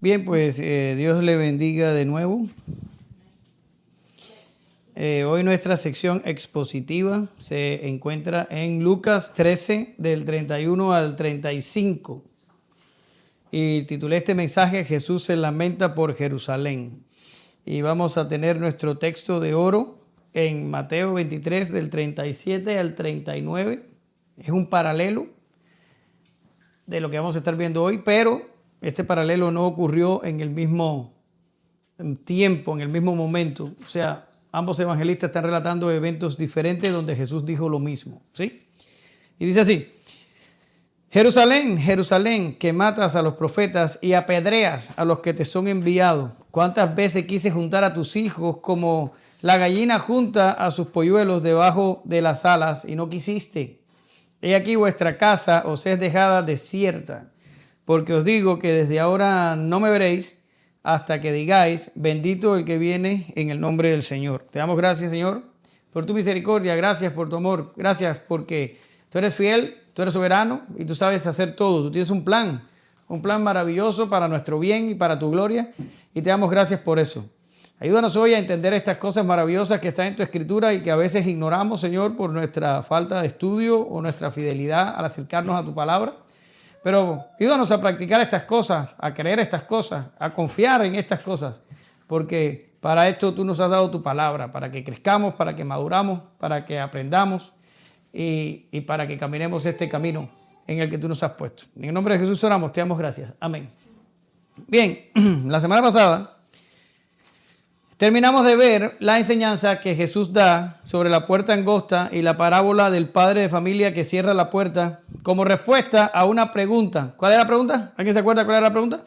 Bien, pues Dios le bendiga de nuevo. Hoy nuestra sección expositiva se encuentra en Lucas 13, del 31 al 35. Y titulé este mensaje, Jesús se lamenta por Jerusalén. Y vamos a tener nuestro texto de oro en Mateo 23, del 37 al 39. Es un paralelo de lo que vamos a estar viendo hoy, pero este paralelo no ocurrió en el mismo tiempo, en el mismo momento. O sea, ambos evangelistas están relatando eventos diferentes donde Jesús dijo lo mismo, ¿sí? Y dice así: Jerusalén, Jerusalén, que matas a los profetas y apedreas a los que te son enviados. ¿Cuántas veces quise juntar a tus hijos como la gallina junta a sus polluelos debajo de las alas y no quisiste? He aquí vuestra casa os es dejada desierta, porque os digo que desde ahora no me veréis hasta que digáis, bendito el que viene en el nombre del Señor. Te damos gracias, Señor, por tu misericordia, gracias por tu amor, gracias porque tú eres fiel, tú eres soberano y tú sabes hacer todo. Tú tienes un plan maravilloso para nuestro bien y para tu gloria, y te damos gracias por eso. Ayúdanos hoy a entender estas cosas maravillosas que están en tu escritura y que a veces ignoramos, Señor, por nuestra falta de estudio o nuestra fidelidad al acercarnos a tu palabra. Pero ayúdanos a practicar estas cosas, a creer estas cosas, a confiar en estas cosas, porque para esto tú nos has dado tu palabra, para que crezcamos, para que maduramos, para que aprendamos y para que caminemos este camino en el que tú nos has puesto. En el nombre de Jesús oramos, te damos gracias. Amén. Bien, la semana pasada terminamos de ver la enseñanza que Jesús da sobre la puerta angosta y la parábola del padre de familia que cierra la puerta como respuesta a una pregunta. ¿Cuál es la pregunta? ¿Alguien se acuerda cuál era la pregunta?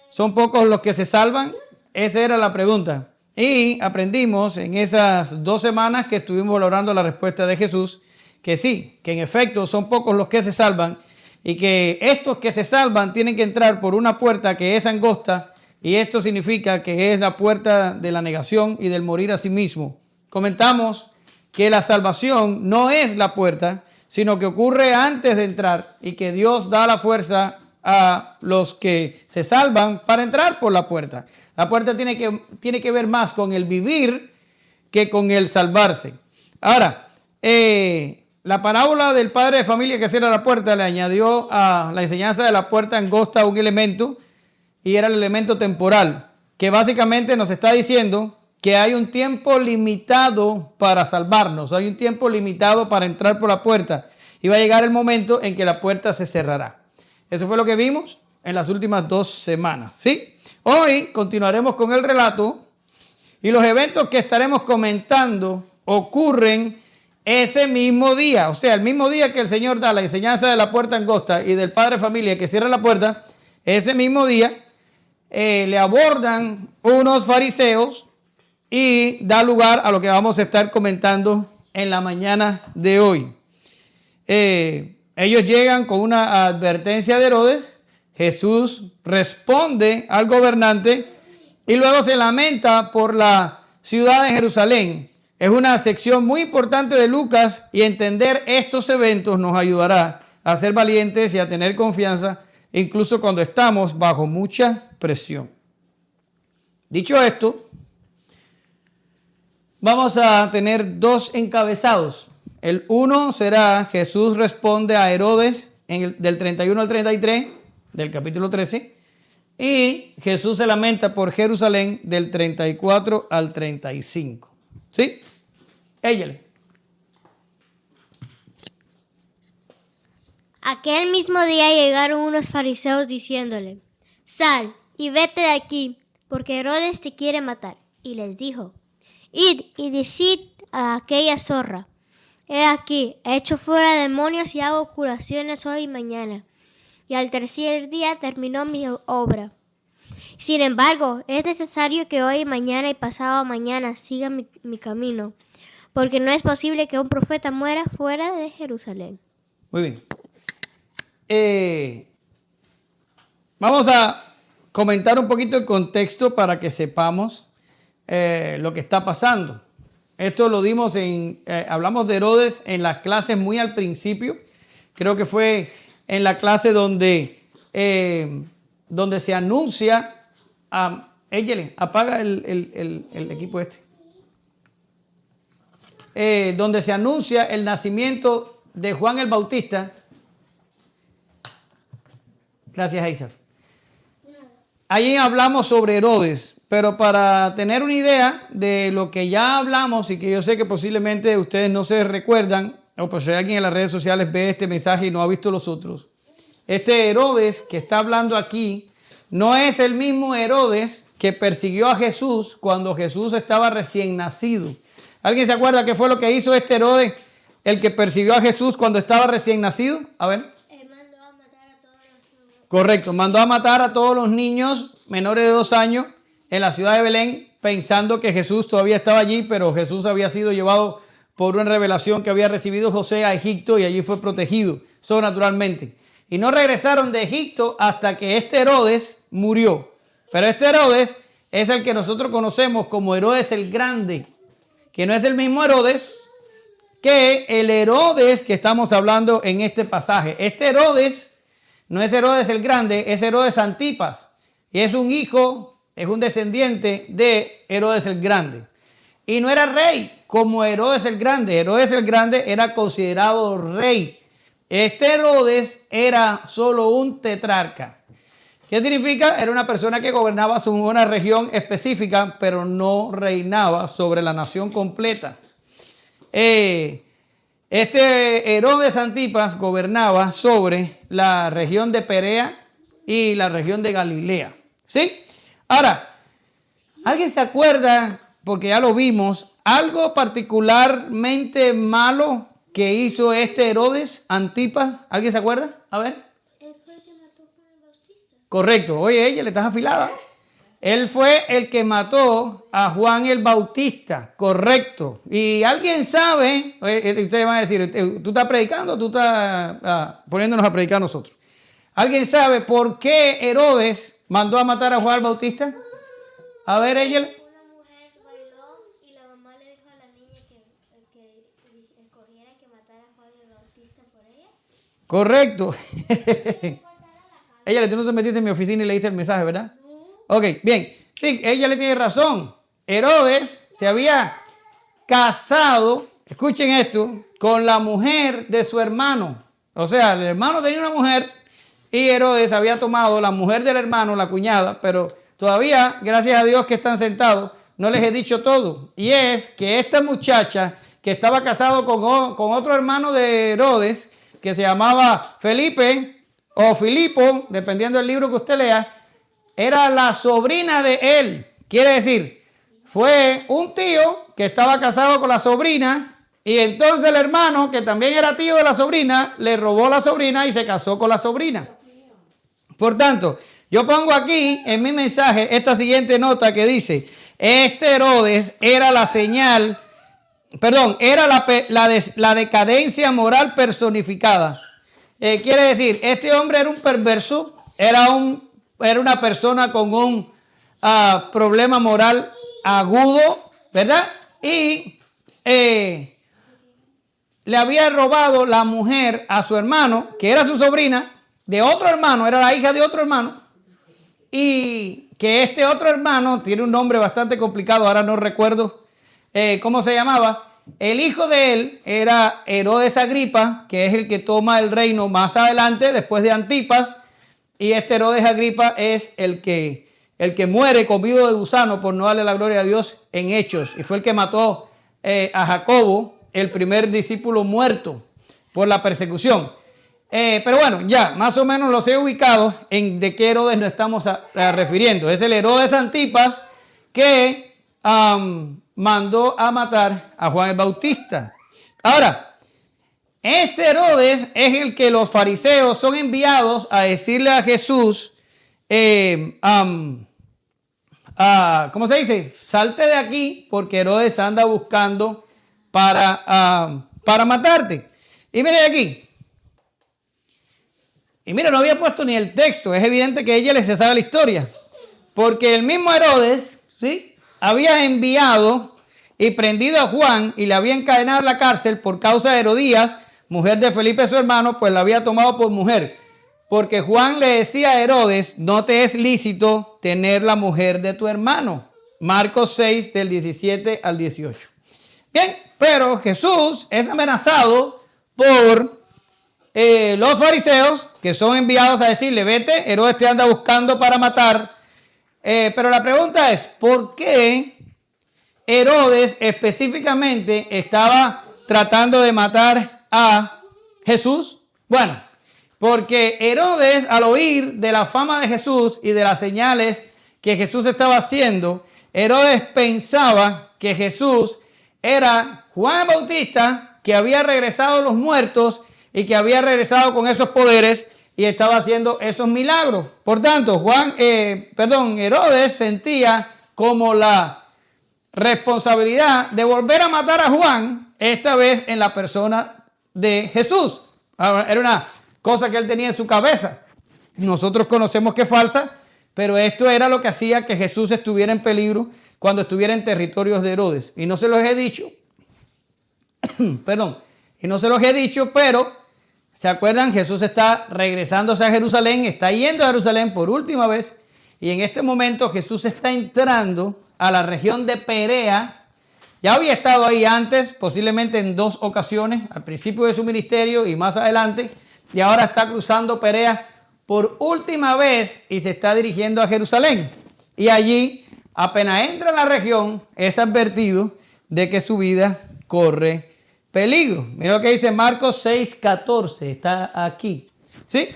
¿Son pocos los que se salvan? Esa era la pregunta. Y aprendimos en esas 2 semanas que estuvimos valorando la respuesta de Jesús que sí, que en efecto son pocos los que se salvan y que estos que se salvan tienen que entrar por una puerta que es angosta. Y esto significa que es la puerta de la negación y del morir a sí mismo. Comentamos que la salvación no es la puerta, sino que ocurre antes de entrar y que Dios da la fuerza a los que se salvan para entrar por la puerta. La puerta tiene que ver más con el vivir que con el salvarse. Ahora, la parábola del padre de familia que cierra la puerta le añadió a la enseñanza de la puerta angosta un elemento, y era el elemento temporal, que básicamente nos está diciendo que hay un tiempo limitado para salvarnos, hay un tiempo limitado para entrar por la puerta, y va a llegar el momento en que la puerta se cerrará. Eso fue lo que vimos en las últimas 2 semanas, ¿sí? Hoy continuaremos con el relato, y los eventos que estaremos comentando ocurren ese mismo día, o sea, el mismo día que el Señor da la enseñanza de la puerta angosta y del padre de familia que cierra la puerta. Ese mismo día le abordan unos fariseos y da lugar a lo que vamos a estar comentando en la mañana de hoy. Ellos llegan con una advertencia de Herodes. Jesús responde al gobernante y luego se lamenta por la ciudad de Jerusalén. Es una sección muy importante de Lucas, y entender estos eventos nos ayudará a ser valientes y a tener confianza incluso cuando estamos bajo mucha presión. Dicho esto, vamos a tener 2 encabezados. El uno será Jesús responde a Herodes del 31 al 33 del capítulo 13, y Jesús se lamenta por Jerusalén del 34 al 35. ¿Sí? Éllale. Aquel mismo día llegaron unos fariseos diciéndole: sal y vete de aquí, porque Herodes te quiere matar. Y les dijo: id y decid a aquella zorra: he aquí, he hecho fuera demonios y hago curaciones hoy y mañana, y al tercer día terminó mi obra. Sin embargo, es necesario que hoy, mañana y pasado mañana siga mi camino, porque no es posible que un profeta muera fuera de Jerusalén. Muy bien. Vamos a comentar un poquito el contexto para que sepamos lo que está pasando. Esto lo dimos hablamos de Herodes en las clases muy al principio. Creo que fue en la clase donde donde se anuncia, Échele, apaga el equipo este. Donde se anuncia el nacimiento de Juan el Bautista. Gracias, Isaac. Allí hablamos sobre Herodes, pero para tener una idea de lo que ya hablamos y que yo sé que posiblemente ustedes no se recuerdan, o pues si alguien en las redes sociales ve este mensaje y no ha visto los otros, este Herodes que está hablando aquí no es el mismo Herodes que persiguió a Jesús cuando Jesús estaba recién nacido. ¿Alguien se acuerda qué fue lo que hizo este Herodes, el que persiguió a Jesús cuando estaba recién nacido? A ver. Correcto, mandó a matar a todos los niños menores de 2 años en la ciudad de Belén, pensando que Jesús todavía estaba allí, pero Jesús había sido llevado por una revelación que había recibido José a Egipto y allí fue protegido sobrenaturalmente. Y no regresaron de Egipto hasta que este Herodes murió. Pero este Herodes es el que nosotros conocemos como Herodes el Grande, que no es el mismo Herodes que el Herodes que estamos hablando en este pasaje. Este Herodes no es Herodes el Grande, es Herodes Antipas. Y es un hijo, es un descendiente de Herodes el Grande. Y no era rey como Herodes el Grande. Herodes el Grande era considerado rey. Este Herodes era solo un tetrarca. ¿Qué significa? Era una persona que gobernaba sobre una región específica, pero no reinaba sobre la nación completa. Este Herodes Antipas gobernaba sobre la región de Perea y la región de Galilea. ¿Sí? Ahora, ¿alguien se acuerda, porque ya lo vimos, algo particularmente malo que hizo este Herodes Antipas? ¿Alguien se acuerda? A ver. Él fue el que mató a Juan el Bautista. Correcto. Oye, ella le estás afilada. Él fue el que mató a Juan el Bautista, correcto. Y alguien sabe, ustedes van a decir, ¿tú estás predicando o tú estás poniéndonos a predicar nosotros? ¿Alguien sabe por qué Herodes mandó a matar a Juan el Bautista? A ver, ella. Una mujer bailó y la mamá le dijo a la niña que escogiera que matara a Juan el Bautista por ella. Correcto. Ella, tú no te metiste en mi oficina y leíste el mensaje, ¿verdad? Ok, bien. Sí, ella le tiene razón. Herodes se había casado, escuchen esto, con la mujer de su hermano. O sea, el hermano tenía una mujer y Herodes había tomado la mujer del hermano, la cuñada, pero todavía, gracias a Dios que están sentados, no les he dicho todo. Y es que esta muchacha que estaba casado con otro hermano de Herodes, que se llamaba Felipe o Filipo, dependiendo del libro que usted lea, era la sobrina de él. Quiere decir, fue un tío que estaba casado con la sobrina y entonces el hermano, que también era tío de la sobrina, le robó la sobrina y se casó con la sobrina. Por tanto, yo pongo aquí en mi mensaje esta siguiente nota que dice, este Herodes era la señal, perdón, era la decadencia moral personificada. Quiere decir, este hombre era un perverso, era una persona con un problema moral agudo, ¿verdad? Y le había robado la mujer a su hermano, que era su sobrina, de otro hermano, era la hija de otro hermano, y que este otro hermano tiene un nombre bastante complicado, ahora no recuerdo cómo se llamaba. El hijo de él era Herodes Agripa, que es el que toma el reino más adelante, después de Antipas. Y este Herodes Agripa es el que muere comido de gusano por no darle la gloria a Dios en Hechos. Y fue el que mató a Jacobo, el primer discípulo muerto por la persecución. Pero bueno, ya más o menos los he ubicado en de qué Herodes nos estamos refiriendo. Es el Herodes Antipas que mandó a matar a Juan el Bautista. Ahora, este Herodes es el que los fariseos son enviados a decirle a Jesús, ¿cómo se dice? Salte de aquí porque Herodes anda buscando para matarte. Y mire aquí. Y mire, no había puesto ni el texto. Es evidente que ella les sabe la historia. Porque el mismo Herodes, ¿sí?, había enviado y prendido a Juan y le había encadenado en la cárcel por causa de Herodías, mujer de Felipe su hermano, pues la había tomado por mujer. porque Juan le decía a Herodes, no te es lícito tener la mujer de tu hermano. Marcos 6, del 17 al 18. Bien, pero Jesús es amenazado por los fariseos, que son enviados a decirle, vete, Herodes te anda buscando para matar. Pero la pregunta es, ¿por qué Herodes específicamente estaba tratando de matar a Jesús? Bueno, porque Herodes, al oír de la fama de Jesús y de las señales que Jesús estaba haciendo, Herodes pensaba que Jesús era Juan el Bautista, que había regresado de los muertos y que había regresado con esos poderes y estaba haciendo esos milagros. Por tanto, Herodes sentía como la responsabilidad de volver a matar a Juan, esta vez en la persona de Jesús. Era una cosa que él tenía en su cabeza. Nosotros conocemos que es falsa, pero esto era lo que hacía que Jesús estuviera en peligro cuando estuviera en territorios de Herodes. Y no se los he dicho, pero ¿se acuerdan? Jesús está regresándose a Jerusalén, está yendo a Jerusalén por última vez, y en este momento Jesús está entrando a la región de Perea. Ya había estado ahí antes, posiblemente en 2 ocasiones, al principio de su ministerio y más adelante, y ahora está cruzando Perea por última vez y se está dirigiendo a Jerusalén. Y allí, apenas entra en la región, es advertido de que su vida corre peligro. Mira lo que dice Marcos 6:14, está aquí. ¿Sí?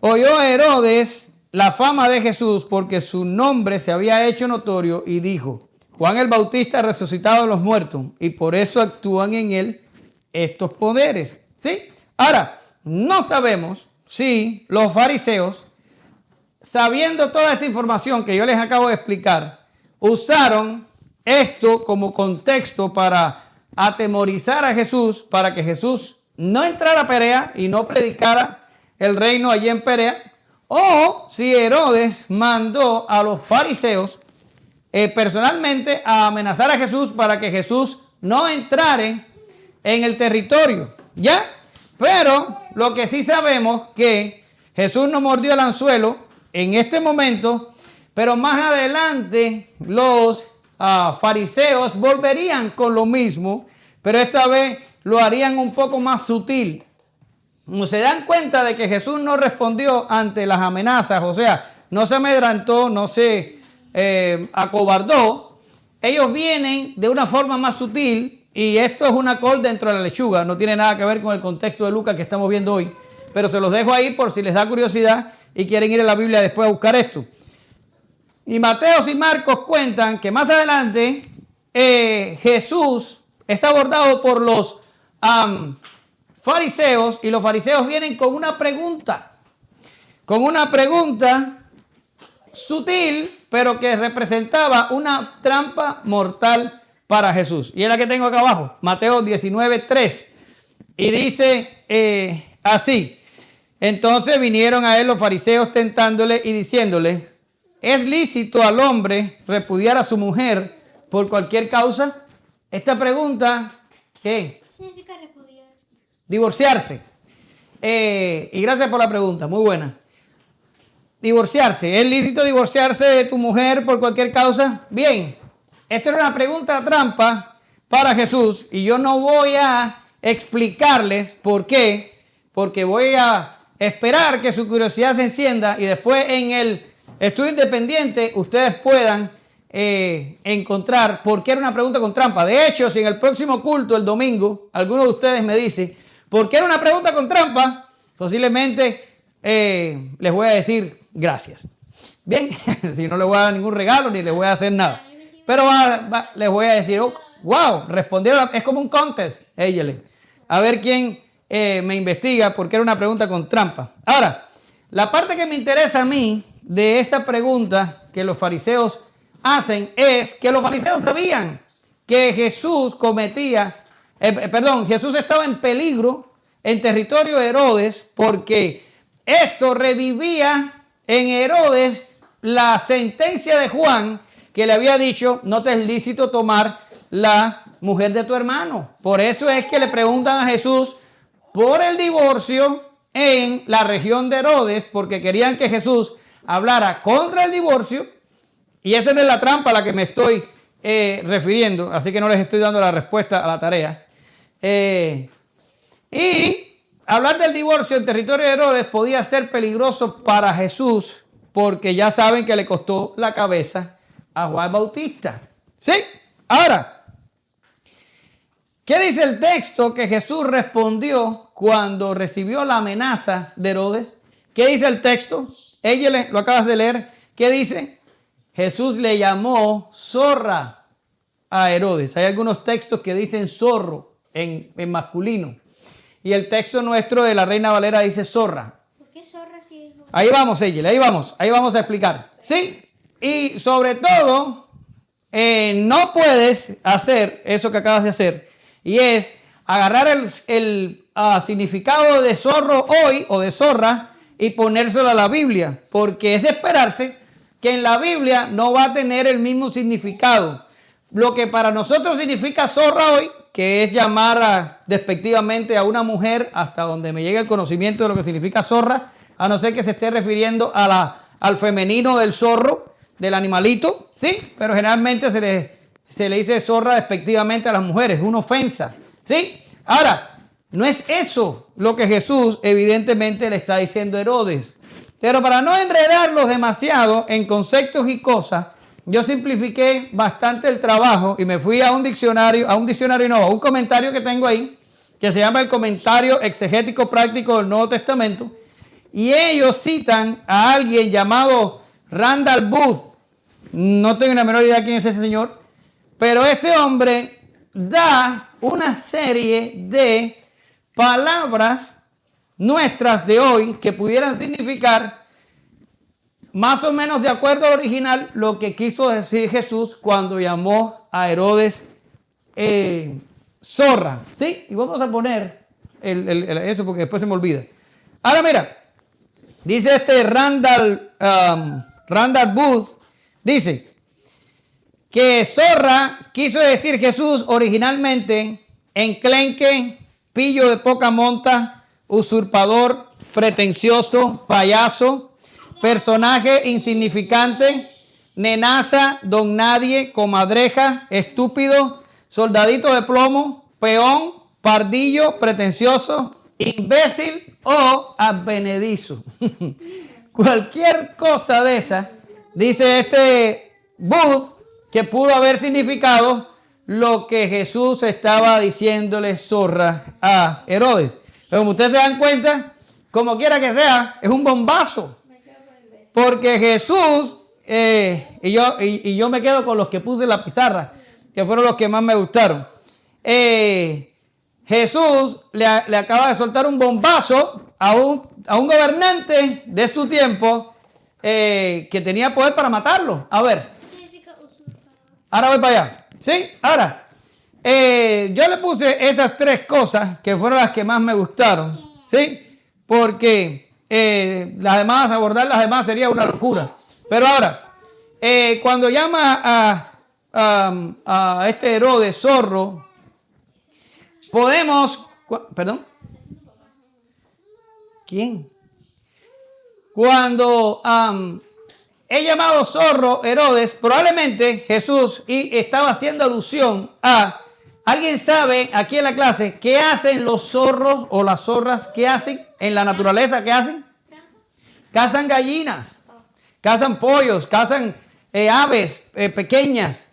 Oyó Herodes la fama de Jesús porque su nombre se había hecho notorio y dijo, Juan el Bautista ha resucitado de los muertos y por eso actúan en él estos poderes. ¿Sí? Ahora, no sabemos si los fariseos, sabiendo toda esta información que yo les acabo de explicar, usaron esto como contexto para atemorizar a Jesús, para que Jesús no entrara a Perea y no predicara el reino allí en Perea, o si Herodes mandó a los fariseos personalmente a amenazar a Jesús para que Jesús no entrara en el territorio, ¿ya? Pero lo que sí sabemos que Jesús no mordió el anzuelo en este momento, pero más adelante los fariseos volverían con lo mismo, pero esta vez lo harían un poco más sutil. Como se dan cuenta de que Jesús no respondió ante las amenazas, o sea, no se amedrantó, no se acobardó, ellos vienen de una forma más sutil. Y esto es una col dentro de la lechuga, no tiene nada que ver con el contexto de Lucas que estamos viendo hoy, pero se los dejo ahí por si les da curiosidad y quieren ir a la Biblia después a buscar esto. Y Mateo y Marcos cuentan que más adelante Jesús es abordado por los fariseos y los fariseos vienen con una pregunta sutil, pero que representaba una trampa mortal para Jesús. Y es la que tengo acá abajo, Mateo 19:3. Y dice así, entonces vinieron a él los fariseos tentándole y diciéndole, ¿es lícito al hombre repudiar a su mujer por cualquier causa? Esta pregunta, ¿qué? ¿Qué significa repudiar? Divorciarse. Y gracias por la pregunta, muy buena. Divorciarse, ¿es lícito divorciarse de tu mujer por cualquier causa? Bien. Esta era una pregunta trampa para Jesús y yo no voy a explicarles por qué, porque voy a esperar que su curiosidad se encienda y después en el estudio independiente ustedes puedan encontrar por qué era una pregunta con trampa. De hecho, si en el próximo culto, el domingo, alguno de ustedes me dice por qué era una pregunta con trampa, posiblemente les voy a decir gracias. Bien, si no les voy a dar ningún regalo ni les voy a hacer nada. Pero les voy a decir, oh, wow, respondieron, es como un contest, a ver quién me investiga porque era una pregunta con trampa. Ahora, la parte que me interesa a mí de esa pregunta que los fariseos hacen es que los fariseos sabían que Jesús Jesús estaba en peligro en territorio de Herodes porque esto revivía en Herodes la sentencia de Juan que le había dicho, no te es lícito tomar la mujer de tu hermano. Por eso es que le preguntan a Jesús por el divorcio en la región de Herodes porque querían que Jesús hablara contra el divorcio, y esa no es la trampa a la que me estoy refiriendo, así que no les estoy dando la respuesta a la tarea. Y hablar del divorcio en territorio de Herodes podía ser peligroso para Jesús porque ya saben que le costó la cabeza a Juan Bautista. ¿Sí? Ahora, ¿qué dice el texto que Jesús respondió cuando recibió la amenaza de Herodes? ¿Qué dice el texto? Ella lo acabas de leer. ¿Qué dice? Jesús le llamó zorra a Herodes. Hay algunos textos que dicen zorro en masculino. Y el texto nuestro de la Reina Valera dice zorra. ¿Por qué zorra si es... Ahí vamos, Egel, ahí vamos a explicar. ¿Sí? Y sobre todo, no puedes hacer eso que acabas de hacer. Y es agarrar el significado de zorro hoy o de zorra y ponérselo a la Biblia. Porque es de esperarse que en la Biblia no va a tener el mismo significado. Lo que para nosotros significa zorra hoy, que es llamar despectivamente a una mujer, hasta donde me llegue el conocimiento de lo que significa zorra, a no ser que se esté refiriendo al femenino del zorro, del animalito, ¿sí? Pero generalmente se le dice zorra despectivamente a las mujeres, es una ofensa, ¿sí? Ahora, no es eso lo que Jesús evidentemente le está diciendo a Herodes. Pero para no enredarlos demasiado en conceptos y cosas, yo simplifiqué bastante el trabajo y me fui a un comentario que tengo ahí, que se llama el Comentario Exegético Práctico del Nuevo Testamento, y ellos citan a alguien llamado Randall Booth. No tengo la menor idea quién es ese señor, pero este hombre da una serie de palabras nuestras de hoy que pudieran significar más o menos de acuerdo al original lo que quiso decir Jesús cuando llamó a Herodes zorra. ¿Sí? Y vamos a poner eso porque después se me olvida. Ahora mira, dice Randall Booth, dice que zorra quiso decir Jesús originalmente enclenque, pillo de poca monta, usurpador, pretencioso, payaso, personaje insignificante, nenaza, don nadie, comadreja, estúpido, soldadito de plomo, peón, pardillo, pretencioso, imbécil o advenedizo. Cualquier cosa de esa, dice Booth, que pudo haber significado lo que Jesús estaba diciéndole zorra a Herodes. Pero como ustedes se dan cuenta, como quiera que sea, es un bombazo. Porque Jesús, y yo me quedo con los que puse en la pizarra, que fueron los que más me gustaron. Jesús le acaba de soltar un bombazo a un gobernante de su tiempo que tenía poder para matarlo. A ver. Ahora voy para allá. ¿Sí? Ahora, yo le puse esas tres cosas que fueron las que más me gustaron. ¿Sí? Porque las demás, abordar las demás sería una locura. Pero ahora, cuando llama a Herodes zorro, podemos... ¿Perdón? ¿Quién? Cuando he llamado zorro Herodes, probablemente Jesús estaba haciendo alusión a... ¿Alguien sabe aquí en la clase qué hacen los zorros o las zorras? ¿Qué hacen en la naturaleza? ¿Qué hacen? Cazan gallinas, cazan pollos, cazan aves pequeñas.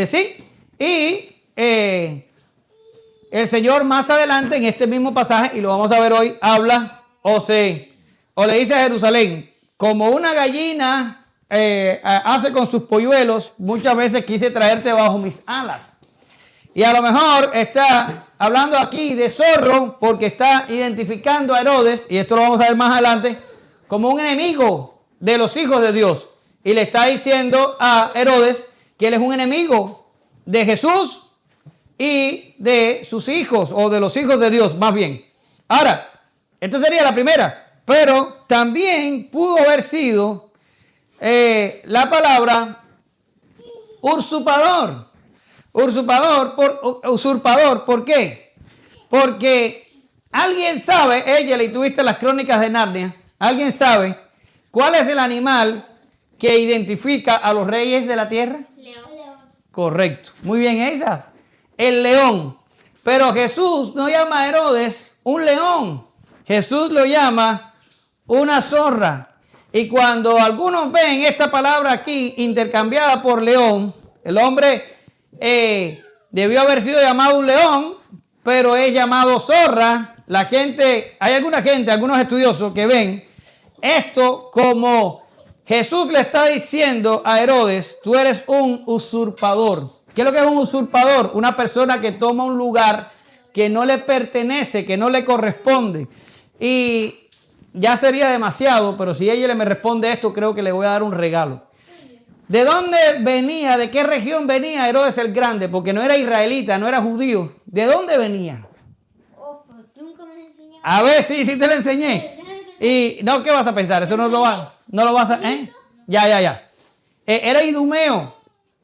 ¿Sí? Y el Señor más adelante en este mismo pasaje, y lo vamos a ver hoy, habla o le dice a Jerusalén, como una gallina hace con sus polluelos, muchas veces quise traerte bajo mis alas. Y a lo mejor está hablando aquí de zorro porque está identificando a Herodes, y esto lo vamos a ver más adelante, como un enemigo de los hijos de Dios. Y le está diciendo a Herodes que él es un enemigo de Jesús y de sus hijos, o de los hijos de Dios, más bien. Ahora, esta sería la primera, pero también pudo haber sido la palabra usurpador, ¿por qué? Porque ¿Alguien sabe, ella, y tuviste las crónicas de Narnia, alguien sabe cuál es el animal que identifica a los reyes de la tierra? León. Correcto. Muy bien, esa. El león. Pero Jesús no llama a Herodes un león. Jesús lo llama una zorra. Y cuando algunos ven esta palabra aquí intercambiada por león, el hombre debió haber sido llamado un león, pero es llamado zorra. La gente, hay alguna gente, algunos estudiosos que ven esto como Jesús le está diciendo a Herodes, tú eres un usurpador. ¿Qué es lo que es un usurpador? Una persona que toma un lugar que no le pertenece, que no le corresponde. Y ya sería demasiado, pero si ella me responde esto, creo que le voy a dar un regalo. ¿De dónde venía, de qué región venía Herodes el Grande? Porque no era israelita, no era judío. ¿De dónde venía? Nunca me enseñaron. A ver, sí te lo enseñé. Y no, ¿qué vas a pensar? Eso no lo vas a... Ya. Era idumeo.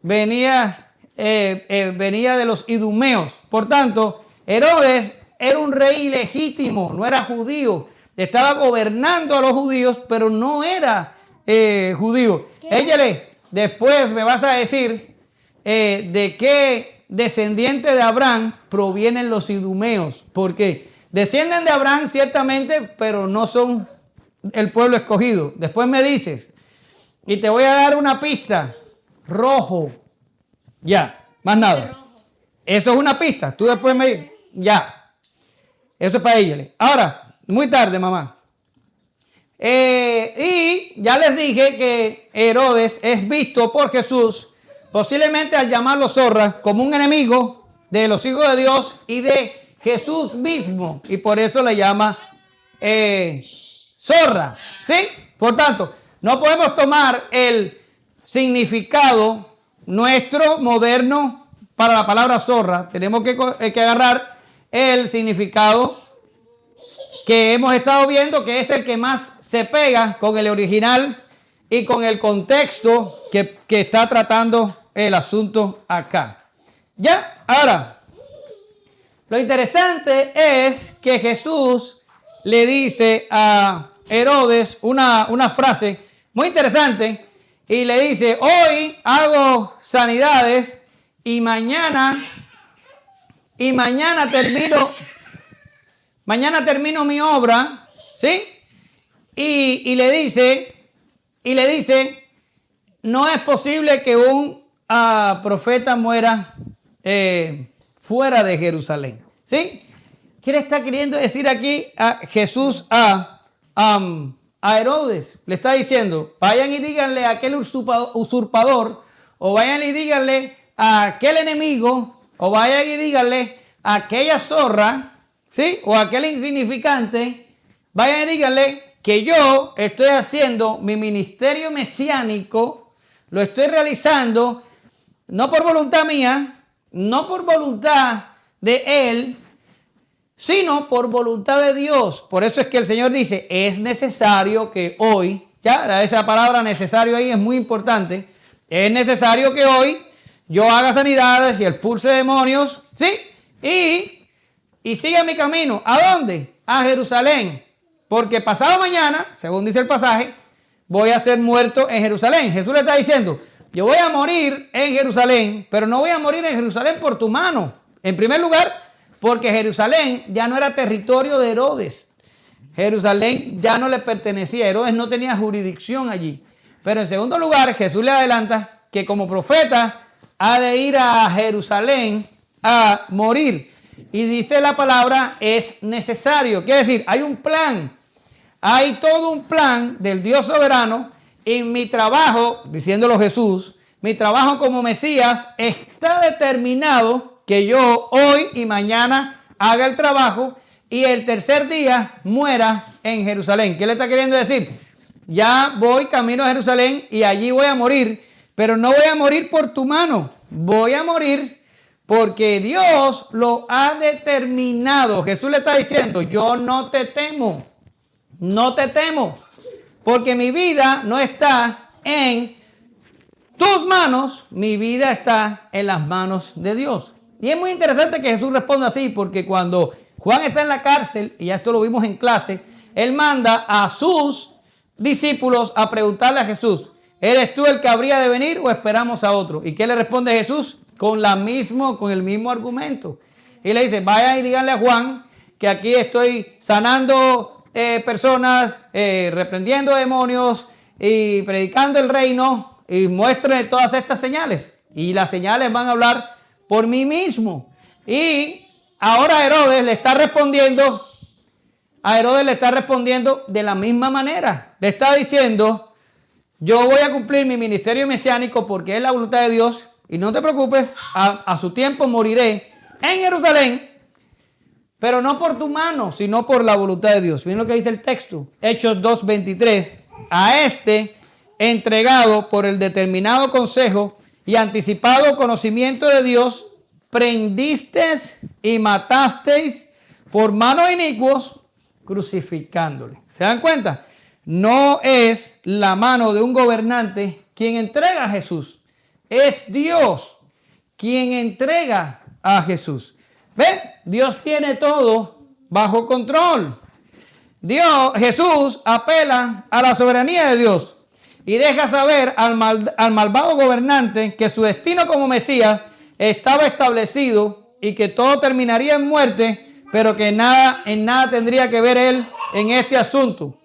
Venía de los idumeos. Por tanto, Herodes era un rey ilegítimo, no era judío. Estaba gobernando a los judíos, pero no era judío. Échale, después me vas a decir de qué descendiente de Abraham provienen los idumeos. Porque descienden de Abraham ciertamente, pero no son el pueblo escogido. Después me dices, y te voy a dar una pista. Rojo. Ya, más nada. Eso es una pista. Tú después me... Ya. Eso es para ella. Ahora, muy tarde, mamá. Y ya les dije que Herodes es visto por Jesús, posiblemente al llamarlo zorra, como un enemigo de los hijos de Dios y de Jesús mismo. Y por eso le llama zorra. ¿Sí? Por tanto, no podemos tomar el significado nuestro, moderno, para la palabra zorra. Tenemos que agarrar el significado que hemos estado viendo, que es el que más se pega con el original y con el contexto que está tratando el asunto acá. Ya, ahora, lo interesante es que Jesús le dice a Herodes una frase muy interesante y le dice, hoy hago sanidades y mañana termino mi obra, ¿sí? Y le dice, no es posible que un profeta muera fuera de Jerusalén, ¿sí? ¿Qué le está queriendo decir aquí a Jesús a Herodes? Le está diciendo, vayan y díganle a aquel usurpador, o vayan y díganle a aquel enemigo, o vayan y díganle a aquella zorra, ¿sí? O a aquel insignificante, vayan y díganle que yo estoy haciendo mi ministerio mesiánico, lo estoy realizando no por voluntad mía, no por voluntad de él, sino por voluntad de Dios. Por eso es que el Señor dice, es necesario que hoy, ya esa palabra necesario ahí es muy importante, es necesario que hoy yo haga sanidades y expulse demonios, ¿sí? Y siga mi camino. ¿A dónde? A Jerusalén. Porque pasado mañana, según dice el pasaje, voy a ser muerto en Jerusalén. Jesús le está diciendo, yo voy a morir en Jerusalén, pero no voy a morir en Jerusalén por tu mano. En primer lugar, porque Jerusalén ya no era territorio de Herodes. Jerusalén ya no le pertenecía. Herodes no tenía jurisdicción allí. Pero en segundo lugar, Jesús le adelanta que como profeta ha de ir a Jerusalén a morir. Y dice la palabra, es necesario. Quiere decir, hay un plan. Hay todo un plan del Dios soberano. En mi trabajo, diciéndolo Jesús, mi trabajo como Mesías está determinado que yo hoy y mañana haga el trabajo y el tercer día muera en Jerusalén. ¿Qué le está queriendo decir? Ya voy camino a Jerusalén y allí voy a morir, pero no voy a morir por tu mano. Voy a morir porque Dios lo ha determinado. Jesús le está diciendo, yo no te temo, porque mi vida no está en tus manos, mi vida está en las manos de Dios. Y es muy interesante que Jesús responda así, porque cuando Juan está en la cárcel, y ya esto lo vimos en clase. Él manda a sus discípulos a preguntarle a Jesús, ¿eres tú el que habría de venir o esperamos a otro? ¿Y qué le responde Jesús? Con el mismo argumento. Y le dice, vayan y díganle a Juan que aquí estoy sanando personas, reprendiendo demonios y predicando el reino, y muéstrenle todas estas señales. Y las señales van a hablar por mí mismo. Y ahora Herodes le está respondiendo. A Herodes le está respondiendo de la misma manera. Le está diciendo, yo voy a cumplir mi ministerio mesiánico porque es la voluntad de Dios. Y no te preocupes, a su tiempo moriré en Jerusalén, pero no por tu mano, sino por la voluntad de Dios. Miren lo que dice el texto, Hechos 2:23. A este, entregado por el determinado consejo y anticipado conocimiento de Dios, prendisteis y matasteis por manos inicuos, crucificándole. ¿Se dan cuenta? No es la mano de un gobernante quien entrega a Jesús. Es Dios quien entrega a Jesús. ¿Ven? Dios tiene todo bajo control. Jesús apela a la soberanía de Dios y deja saber al malvado gobernante que su destino como Mesías estaba establecido y que todo terminaría en muerte, pero que en nada tendría que ver él en este asunto.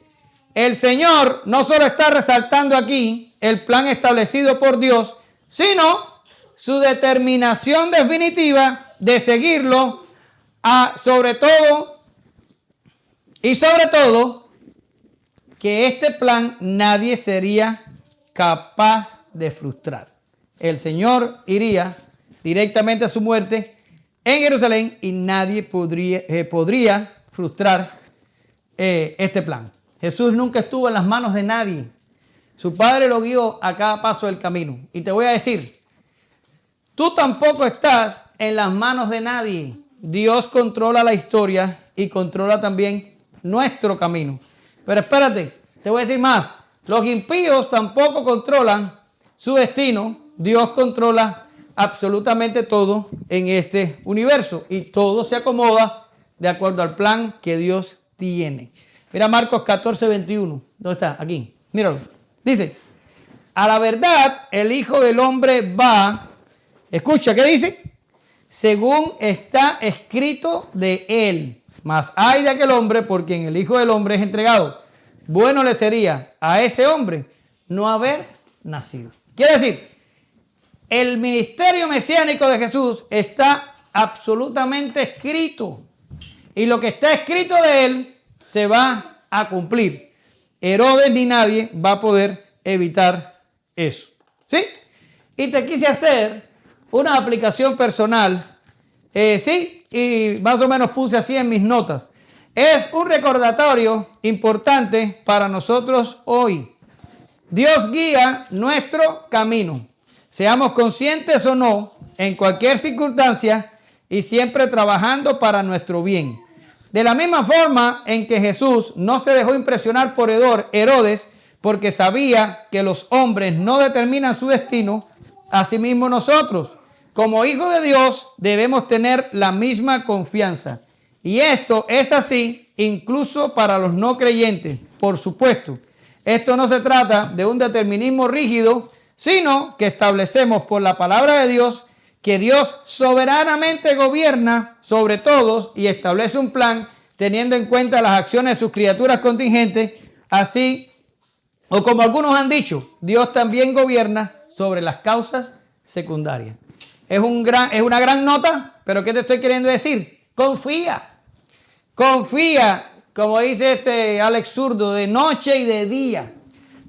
El Señor no solo está resaltando aquí el plan establecido por Dios, sino su determinación definitiva de seguirlo, sobre todo, que este plan nadie sería capaz de frustrar. El Señor iría directamente a su muerte en Jerusalén y nadie podría frustrar este plan. Jesús nunca estuvo en las manos de nadie. Su Padre lo guió a cada paso del camino. Y te voy a decir, tú tampoco estás en las manos de nadie. Dios controla la historia y controla también nuestro camino. Pero espérate, te voy a decir más. Los impíos tampoco controlan su destino. Dios controla absolutamente todo en este universo y todo se acomoda de acuerdo al plan que Dios tiene. Mira Marcos 14:21. ¿Dónde está? Aquí. Míralo. Dice, a la verdad el Hijo del Hombre va, escucha, ¿qué dice? Según está escrito de él. Mas ay de aquel hombre por quien el Hijo del Hombre es entregado. Bueno le sería a ese hombre no haber nacido. Quiere decir, el ministerio mesiánico de Jesús está absolutamente escrito. Y lo que está escrito de él se va a cumplir. Herodes ni nadie va a poder evitar eso. ¿Sí? Y te quise hacer una aplicación personal. Sí, y más o menos puse así en mis notas. Es un recordatorio importante para nosotros hoy. Dios guía nuestro camino. Seamos conscientes o no, en cualquier circunstancia y siempre trabajando para nuestro bien. De la misma forma en que Jesús no se dejó impresionar por Herodes porque sabía que los hombres no determinan su destino, asimismo nosotros, como hijos de Dios, debemos tener la misma confianza. Y esto es así incluso para los no creyentes, por supuesto. Esto no se trata de un determinismo rígido, sino que establecemos por la palabra de Dios que Dios soberanamente gobierna sobre todos y establece un plan teniendo en cuenta las acciones de sus criaturas contingentes, así, o como algunos han dicho, Dios también gobierna sobre las causas secundarias. Es una gran nota, pero ¿qué te estoy queriendo decir? Confía, como dice Alex Zurdo, de noche y de día,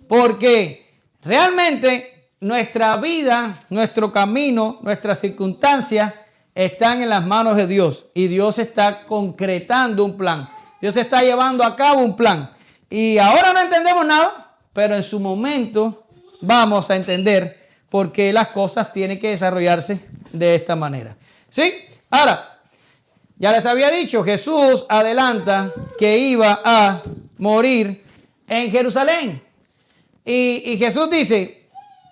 porque realmente nuestra vida, nuestro camino, nuestras circunstancias están en las manos de Dios y Dios está concretando un plan. Dios está llevando a cabo un plan. Y ahora no entendemos nada, pero en su momento vamos a entender por qué las cosas tienen que desarrollarse de esta manera. ¿Sí? Ahora, ya les había dicho, Jesús adelanta que iba a morir en Jerusalén. Y Jesús dice,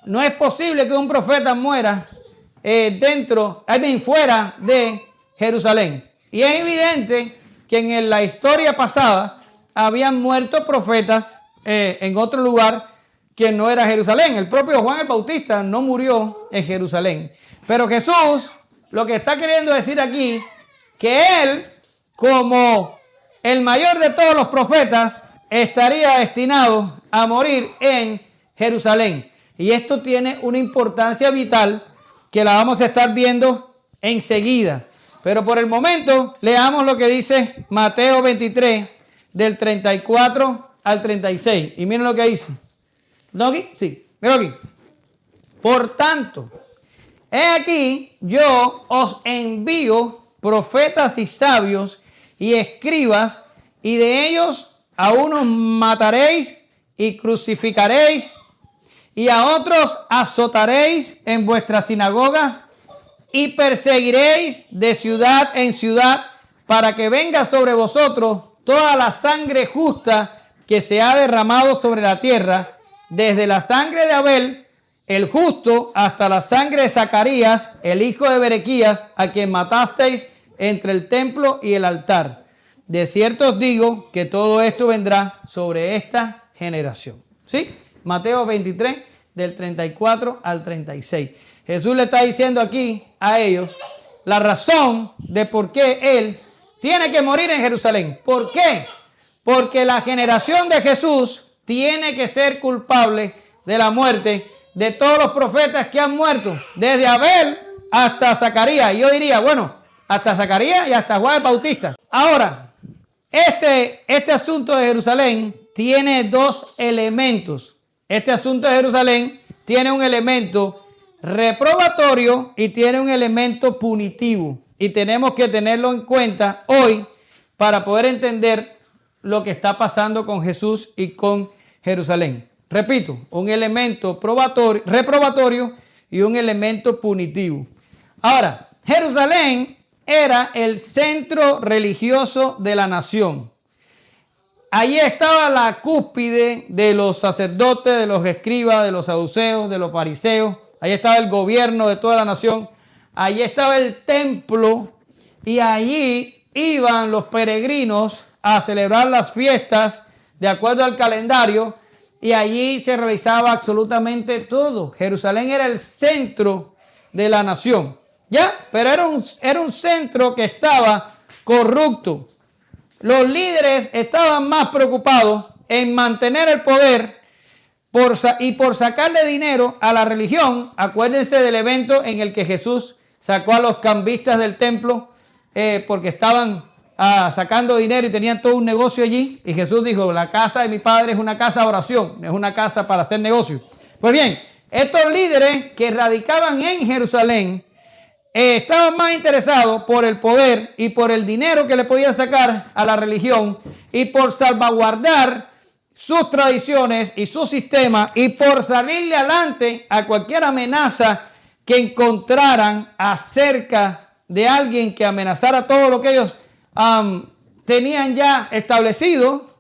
no es posible que un profeta muera fuera de Jerusalén. Y es evidente que en la historia pasada habían muerto profetas en otro lugar que no era Jerusalén. El propio Juan el Bautista no murió en Jerusalén. Pero Jesús lo que está queriendo decir aquí, que él, como el mayor de todos los profetas, estaría destinado a morir en Jerusalén. Y esto tiene una importancia vital que la vamos a estar viendo enseguida. Pero por el momento, leamos lo que dice Mateo 23, del 34 al 36. Y miren lo que dice. ¿No aquí? Sí, mira aquí. Por tanto, he aquí, yo os envío profetas y sabios y escribas, y de ellos a unos mataréis y crucificaréis, y a otros azotaréis en vuestras sinagogas, y perseguiréis de ciudad en ciudad, para que venga sobre vosotros toda la sangre justa que se ha derramado sobre la tierra, desde la sangre de Abel, el justo, hasta la sangre de Zacarías, el hijo de Berequías, a quien matasteis entre el templo y el altar. De cierto os digo que todo esto vendrá sobre esta generación. ¿Sí? Mateo 23, del 34 al 36. Jesús le está diciendo aquí a ellos la razón de por qué Él tiene que morir en Jerusalén. ¿Por qué? Porque la generación de Jesús tiene que ser culpable de la muerte de todos los profetas que han muerto, desde Abel hasta Zacarías. Y yo diría, bueno, hasta Zacarías y hasta Juan el Bautista. Ahora, este asunto de Jerusalén tiene dos elementos. Este asunto de Jerusalén tiene un elemento reprobatorio y tiene un elemento punitivo. Y tenemos que tenerlo en cuenta hoy para poder entender lo que está pasando con Jesús y con Jerusalén. Repito, un elemento reprobatorio y un elemento punitivo. Ahora, Jerusalén era el centro religioso de la nación. Allí estaba la cúspide de los sacerdotes, de los escribas, de los saduceos, de los fariseos. Allí estaba el gobierno de toda la nación. Allí estaba el templo y allí iban los peregrinos a celebrar las fiestas de acuerdo al calendario, y allí se realizaba absolutamente todo. Jerusalén era el centro de la nación, ¿ya? Pero era un centro que estaba corrupto. Los líderes estaban más preocupados en mantener el poder y por sacarle dinero a la religión. Acuérdense del evento en el que Jesús sacó a los cambistas del templo porque estaban sacando dinero y tenían todo un negocio allí. Y Jesús dijo, la casa de mi padre es una casa de oración, es una casa para hacer negocios. Pues bien, estos líderes que radicaban en Jerusalén estaban más interesados por el poder y por el dinero que le podían sacar a la religión y por salvaguardar sus tradiciones y su sistema y por salirle adelante a cualquier amenaza que encontraran acerca de alguien que amenazara todo lo que ellos tenían ya establecido.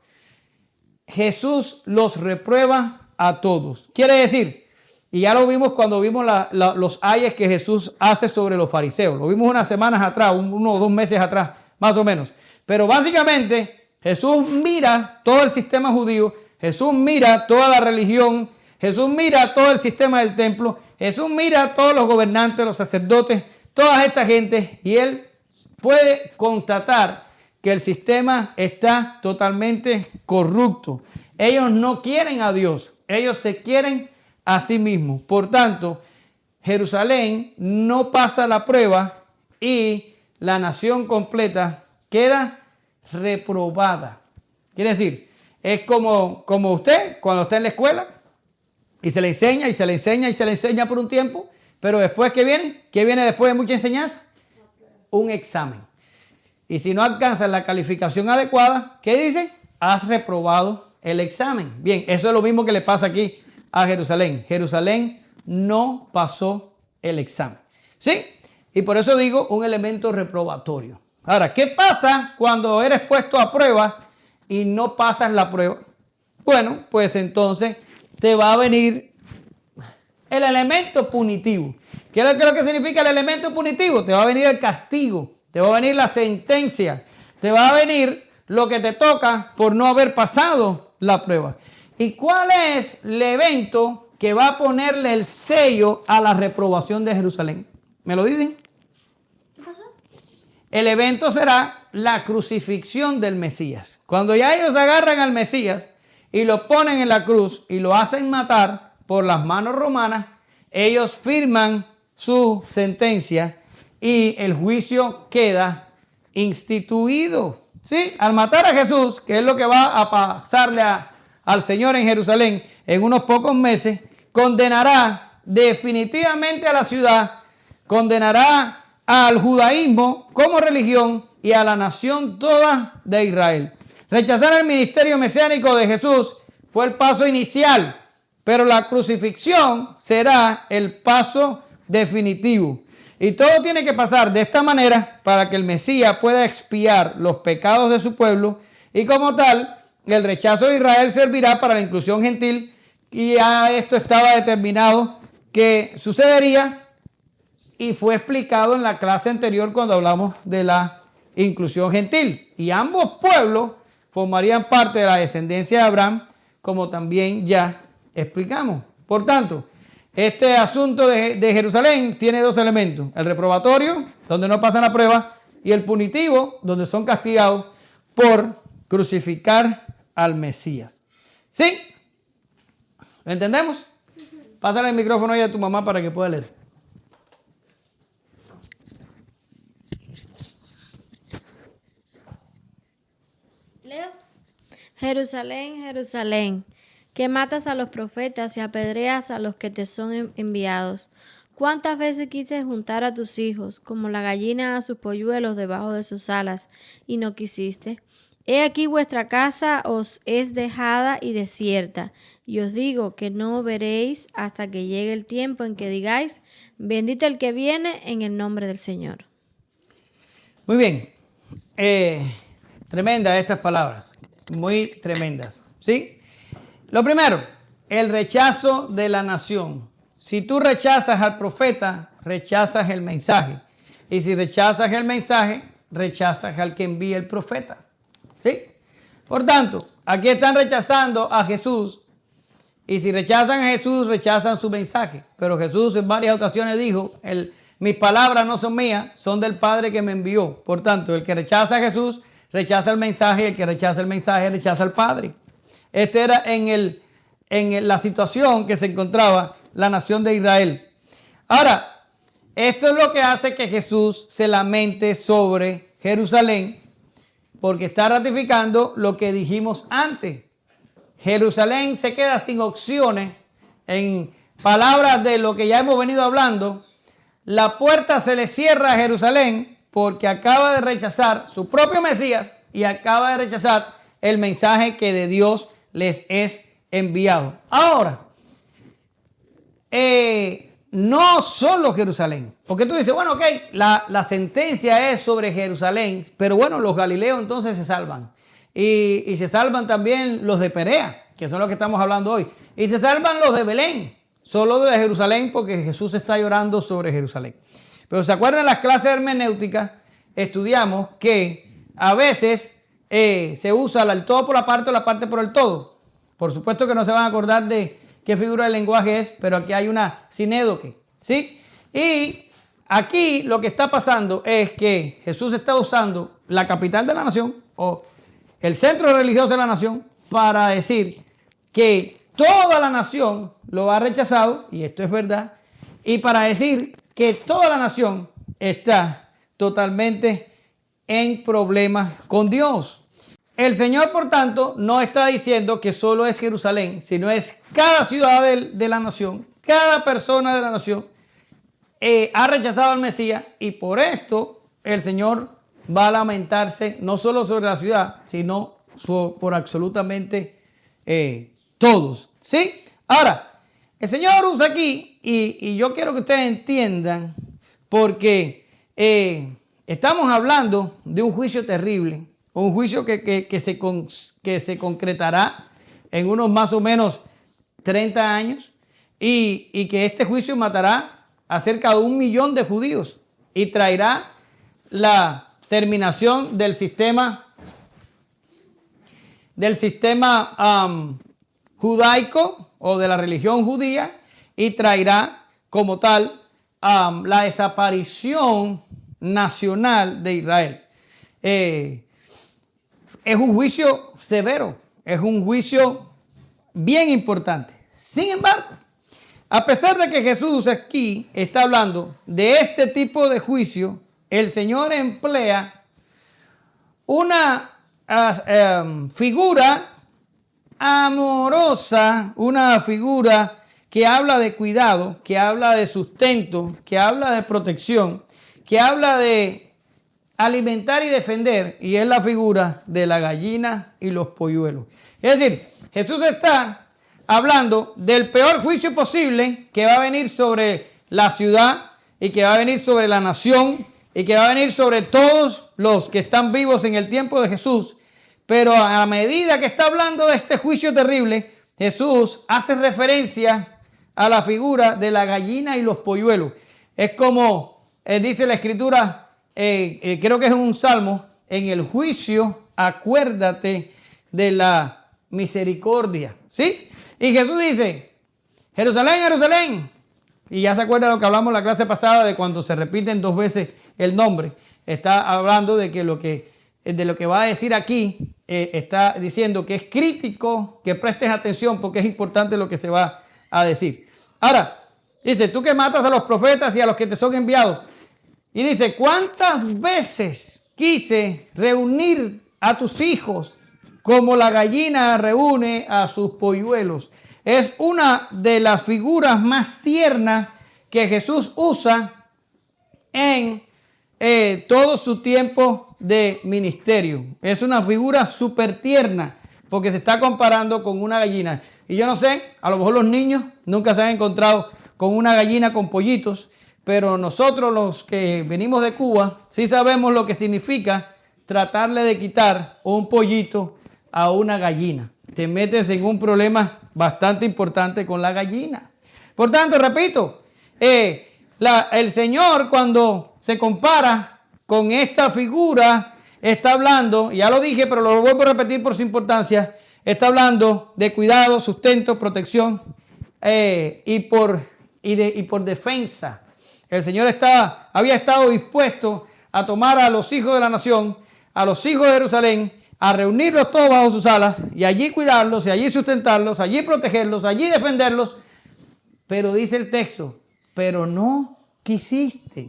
Jesús los reprueba a todos. Quiere decir, y ya lo vimos cuando vimos los ayes que Jesús hace sobre los fariseos. Lo vimos unas semanas atrás, 1 o 2 meses atrás, más o menos. Pero básicamente Jesús mira todo el sistema judío, Jesús mira toda la religión, Jesús mira todo el sistema del templo, Jesús mira a todos los gobernantes, los sacerdotes, toda esta gente, y Él puede constatar que el sistema está totalmente corrupto. Ellos no quieren a Dios, ellos se quieren a sí mismos. Por tanto, Jerusalén no pasa la prueba y la nación completa queda reprobada. Quiere decir, es como usted cuando está en la escuela y se le enseña y se le enseña y se le enseña por un tiempo, pero después ¿qué viene? ¿Qué viene después de mucha enseñanza? Un examen. Y si no alcanzas la calificación adecuada, ¿qué dice? Has reprobado el examen. Bien, eso es lo mismo que le pasa aquí a Jerusalén. Jerusalén no pasó el examen. ¿Sí? Y por eso digo un elemento reprobatorio. Ahora, ¿qué pasa cuando eres puesto a prueba y no pasas la prueba? Bueno, pues entonces te va a venir el elemento punitivo. ¿Qué es lo que significa el elemento punitivo? Te va a venir el castigo, te va a venir la sentencia, te va a venir lo que te toca por no haber pasado la prueba. ¿Y cuál es el evento que va a ponerle el sello a la reprobación de Jerusalén? ¿Me lo dicen? ¿Qué pasó? El evento será la crucifixión del Mesías. Cuando ya ellos agarran al Mesías y lo ponen en la cruz y lo hacen matar por las manos romanas, ellos firman su sentencia y el juicio queda instituido. ¿Sí? Al matar a Jesús, que es lo que va a pasarle al Señor en Jerusalén en unos pocos meses, condenará definitivamente a la ciudad, condenará al judaísmo como religión y a la nación toda de Israel. Rechazar el ministerio mesiánico de Jesús fue el paso inicial, pero la crucifixión será el paso definitivo. Y todo tiene que pasar de esta manera para que el Mesías pueda expiar los pecados de su pueblo y como tal, el rechazo de Israel servirá para la inclusión gentil y ya esto estaba determinado que sucedería y fue explicado en la clase anterior cuando hablamos de la inclusión gentil. Y ambos pueblos formarían parte de la descendencia de Abraham, como también ya explicamos. Por tanto, este asunto de Jerusalén tiene dos elementos: el reprobatorio, donde no pasan la prueba, y el punitivo, donde son castigados por crucificar al Mesías. ¿Sí? ¿Lo entendemos? Pásale el micrófono ahí a tu mamá para que pueda leer. Leo. Jerusalén, Jerusalén, que matas a los profetas y apedreas a los que te son enviados. ¿Cuántas veces quise juntar a tus hijos, como la gallina a sus polluelos debajo de sus alas, y no quisiste? He aquí vuestra casa os es dejada y desierta, y os digo que no veréis hasta que llegue el tiempo en que digáis, bendito el que viene en el nombre del Señor. Muy bien. Tremendas estas palabras, muy tremendas, ¿sí? Lo primero, el rechazo de la nación. Si tú rechazas al profeta, rechazas el mensaje. Y si rechazas el mensaje, rechazas al que envía el profeta, ¿sí? Por tanto, aquí están rechazando a Jesús. Y si rechazan a Jesús, rechazan su mensaje. Pero Jesús en varias ocasiones dijo, mis palabras no son mías, son del Padre que me envió. Por tanto, el que rechaza a Jesús, rechaza el mensaje, y el que rechaza el mensaje, rechaza al Padre. Este era en la situación que se encontraba la nación de Israel. Ahora, esto es lo que hace que Jesús se lamente sobre Jerusalén, porque está ratificando lo que dijimos antes. Jerusalén se queda sin opciones. En palabras de lo que ya hemos venido hablando, la puerta se le cierra a Jerusalén porque acaba de rechazar su propio Mesías y acaba de rechazar el mensaje que de Dios les es enviado. Ahora, no solo Jerusalén, porque tú dices, bueno, ok, la sentencia es sobre Jerusalén, pero bueno, los galileos entonces se salvan. Y se salvan también los de Perea, que son los que estamos hablando hoy. Y se salvan los de Belén, solo de Jerusalén, porque Jesús está llorando sobre Jerusalén. Pero ¿se acuerdan las clases hermenéuticas? Estudiamos que a veces se usa el todo por la parte o la parte por el todo. Por supuesto que no se van a acordar de qué figura del lenguaje es, pero aquí hay una sinédoque, ¿sí? Y aquí lo que está pasando es que Jesús está usando la capital de la nación o el centro religioso de la nación para decir que toda la nación lo ha rechazado, y esto es verdad, y para decir que toda la nación está totalmente en problemas con Dios. El Señor, por tanto, no está diciendo que solo es Jerusalén, sino es cada ciudad de la nación, cada persona de la nación ha rechazado al Mesías, y por esto el Señor va a lamentarse no solo sobre la ciudad, sino por absolutamente todos, ¿sí? Ahora, el Señor usa aquí, y yo quiero que ustedes entiendan, porque estamos hablando de un juicio terrible, un juicio que se concretará en unos más o menos 30 años, y que este juicio matará a cerca de 1 millón de judíos y traerá la terminación del sistema judaico o de la religión judía y traerá como tal la desaparición nacional de Israel. Es un juicio severo, es un juicio bien importante. Sin embargo, a pesar de que Jesús aquí está hablando de este tipo de juicio, el Señor emplea una figura amorosa, una figura que habla de cuidado, que habla de sustento, que habla de protección, que habla de alimentar y defender, y es la figura de la gallina y los polluelos. Es decir, Jesús está hablando del peor juicio posible que va a venir sobre la ciudad y que va a venir sobre la nación y que va a venir sobre todos los que están vivos en el tiempo de Jesús. Pero a medida que está hablando de este juicio terrible, Jesús hace referencia a la figura de la gallina y los polluelos. Es como dice la Escritura, creo que es un salmo, en el juicio acuérdate de la misericordia. ¿Sí? Y Jesús dice, Jerusalén, Jerusalén. Y ya se acuerda de lo que hablamos en la clase pasada de cuando se repiten 2 veces el nombre. Está hablando de que lo que va a decir aquí, está diciendo que es crítico, que prestes atención porque es importante lo que se va a decir. Ahora, dice, tú que matas a los profetas y a los que te son enviados. Y dice, ¿cuántas veces quise reunir a tus hijos como la gallina reúne a sus polluelos? Es una de las figuras más tiernas que Jesús usa en todo su tiempo de ministerio. Es una figura súper tierna porque se está comparando con una gallina. Y yo no sé, a lo mejor los niños nunca se han encontrado con una gallina con pollitos, pero nosotros los que venimos de Cuba sí sabemos lo que significa tratarle de quitar un pollito a una gallina. Te metes en un problema bastante importante con la gallina. Por tanto, repito, el Señor cuando se compara con esta figura está hablando, ya lo dije, pero lo vuelvo a repetir por su importancia, está hablando de cuidado, sustento, protección y por defensa. El Señor había estado dispuesto a tomar a los hijos de la nación, a los hijos de Jerusalén, a reunirlos todos bajo sus alas y allí cuidarlos, y allí sustentarlos, allí protegerlos, allí defenderlos. Pero dice el texto, pero no quisiste,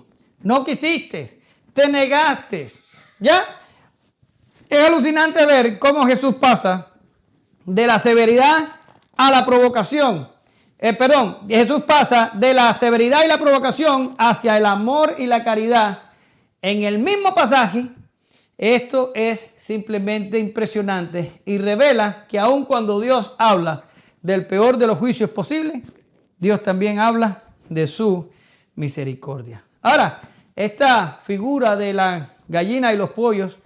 te negaste. ¿Ya? Es alucinante ver cómo Jesús pasa de la severidad a la provocación. Jesús pasa de la severidad y la provocación hacia el amor y la caridad. En el mismo pasaje, esto es simplemente impresionante y revela que aun cuando Dios habla del peor de los juicios posibles, Dios también habla de su misericordia. Ahora, esta figura de la gallina y los pollos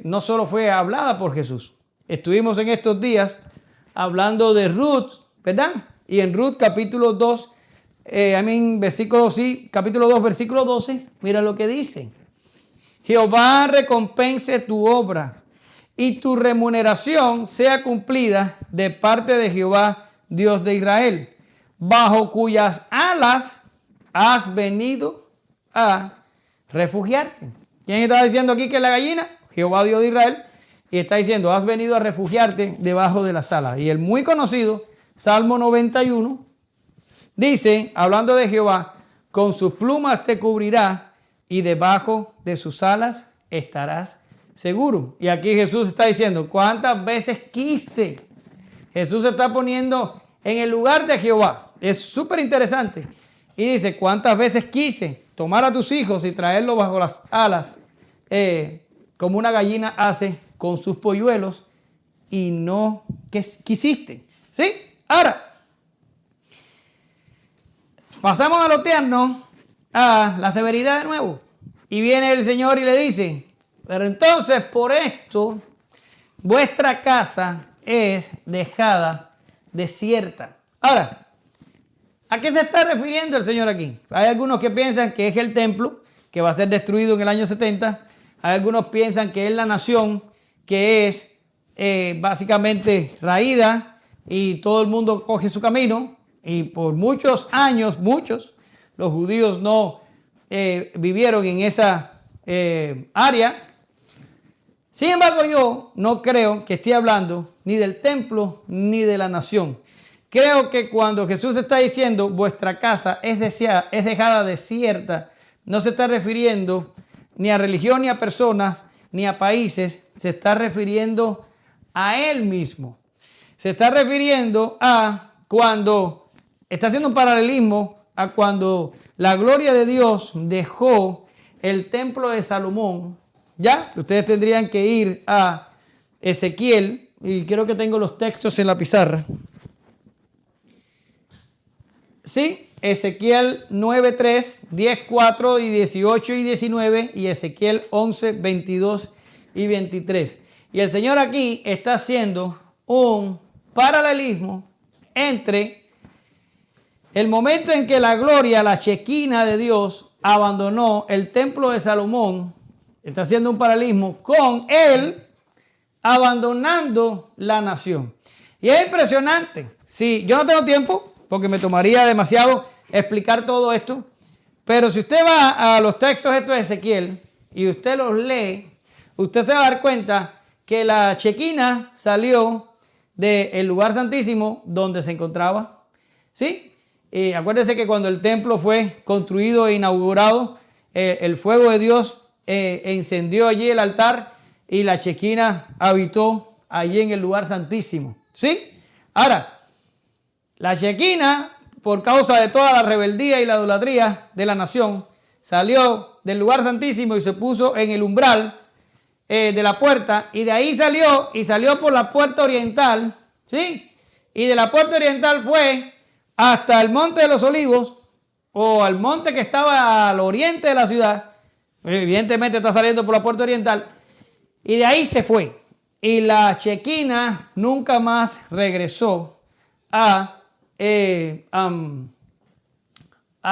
no solo fue hablada por Jesús. Estuvimos en estos días hablando de Ruth, ¿verdad? Y en Ruth capítulo 2, capítulo 2, versículo 12, mira lo que dice. Jehová recompense tu obra y tu remuneración sea cumplida de parte de Jehová, Dios de Israel, bajo cuyas alas has venido a refugiarte. ¿Quién está diciendo aquí que es la gallina? Jehová, Dios de Israel. Y está diciendo, has venido a refugiarte debajo de las alas. Y el muy conocido Salmo 91 dice, hablando de Jehová, con sus plumas te cubrirá y debajo de sus alas estarás seguro. Y aquí Jesús está diciendo, ¿cuántas veces quise? Jesús se está poniendo en el lugar de Jehová. Es súper interesante. Y dice, ¿cuántas veces quise tomar a tus hijos y traerlos bajo las alas, como una gallina hace con sus polluelos, y no quisiste? ¿Sí? Ahora, pasamos a lo tierno, a la severidad de nuevo. Y viene el Señor y le dice, pero entonces por esto vuestra casa es dejada desierta. Ahora, ¿a qué se está refiriendo el Señor aquí? Hay algunos que piensan que es el templo, que va a ser destruido en el año 70, Algunos piensan que es la nación que es básicamente raída y todo el mundo coge su camino. Y por muchos años, los judíos no vivieron en esa área. Sin embargo, yo no creo que esté hablando ni del templo ni de la nación. Creo que cuando Jesús está diciendo vuestra casa es dejada desierta, no se está refiriendo ni a religión, ni a personas, ni a países, se está refiriendo a Él mismo. Se está refiriendo a cuando, está haciendo un paralelismo a cuando la gloria de Dios dejó el templo de Salomón. Ya, ustedes tendrían que ir a Ezequiel, y creo que tengo los textos en la pizarra. Sí, Ezequiel 9:3, 10:4 y 18 y 19 y Ezequiel 11, 22 y 23. Y el Señor aquí está haciendo un paralelismo entre el momento en que la gloria, la Shequina de Dios, abandonó el templo de Salomón. Está haciendo un paralelismo con él abandonando la nación. Y es impresionante. Sí, yo no tengo tiempo porque me tomaría demasiado explicar todo esto. Pero si usted va a los textos estos de Ezequiel y usted los lee, usted se va a dar cuenta que la Shequina salió del lugar santísimo donde se encontraba. ¿Sí? Y acuérdense que cuando el templo fue construido e inaugurado, el fuego de Dios encendió allí el altar y la Shequina habitó allí en el lugar santísimo. ¿Sí? Ahora, la Shequina, por causa de toda la rebeldía y la idolatría de la nación, salió del lugar santísimo y se puso en el umbral de la puerta, y de ahí salió por la puerta oriental, ¿sí? Y de la puerta oriental fue hasta el Monte de los Olivos, o al monte que estaba al oriente de la ciudad. Evidentemente está saliendo por la puerta oriental, y de ahí se fue. Y la Shequina nunca más regresó a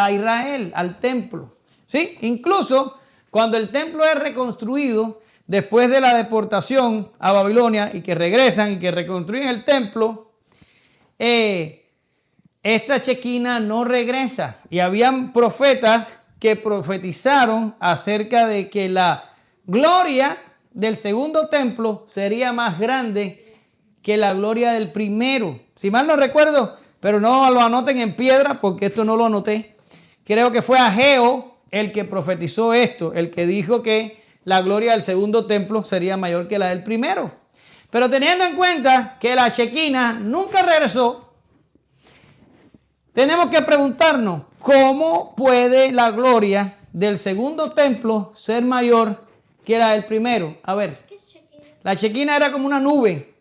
Israel, al templo. ¿Sí? Incluso cuando el templo es reconstruido después de la deportación a Babilonia y que regresan y que reconstruyen el templo, esta Shequina no regresa. Y habían profetas que profetizaron acerca de que la gloria del segundo templo sería más grande que la gloria del primero. Si mal no recuerdo, pero no lo anoten en piedra porque esto no lo anoté. Creo que fue Ageo el que profetizó esto, el que dijo que la gloria del segundo templo sería mayor que la del primero. Pero teniendo en cuenta que la Shequina nunca regresó, tenemos que preguntarnos, ¿cómo puede la gloria del segundo templo ser mayor que la del primero? A ver, la Shequina era como una nube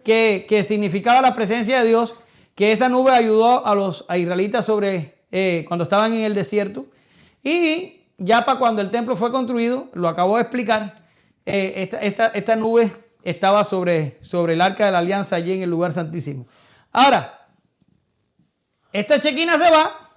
que significaba la presencia de Dios, que esa nube ayudó a los israelitas cuando estaban en el desierto. Y ya para cuando el templo fue construido, lo acabo de explicar, esta nube estaba sobre el arca de la alianza allí en el lugar santísimo. Ahora, esta Shequina se va,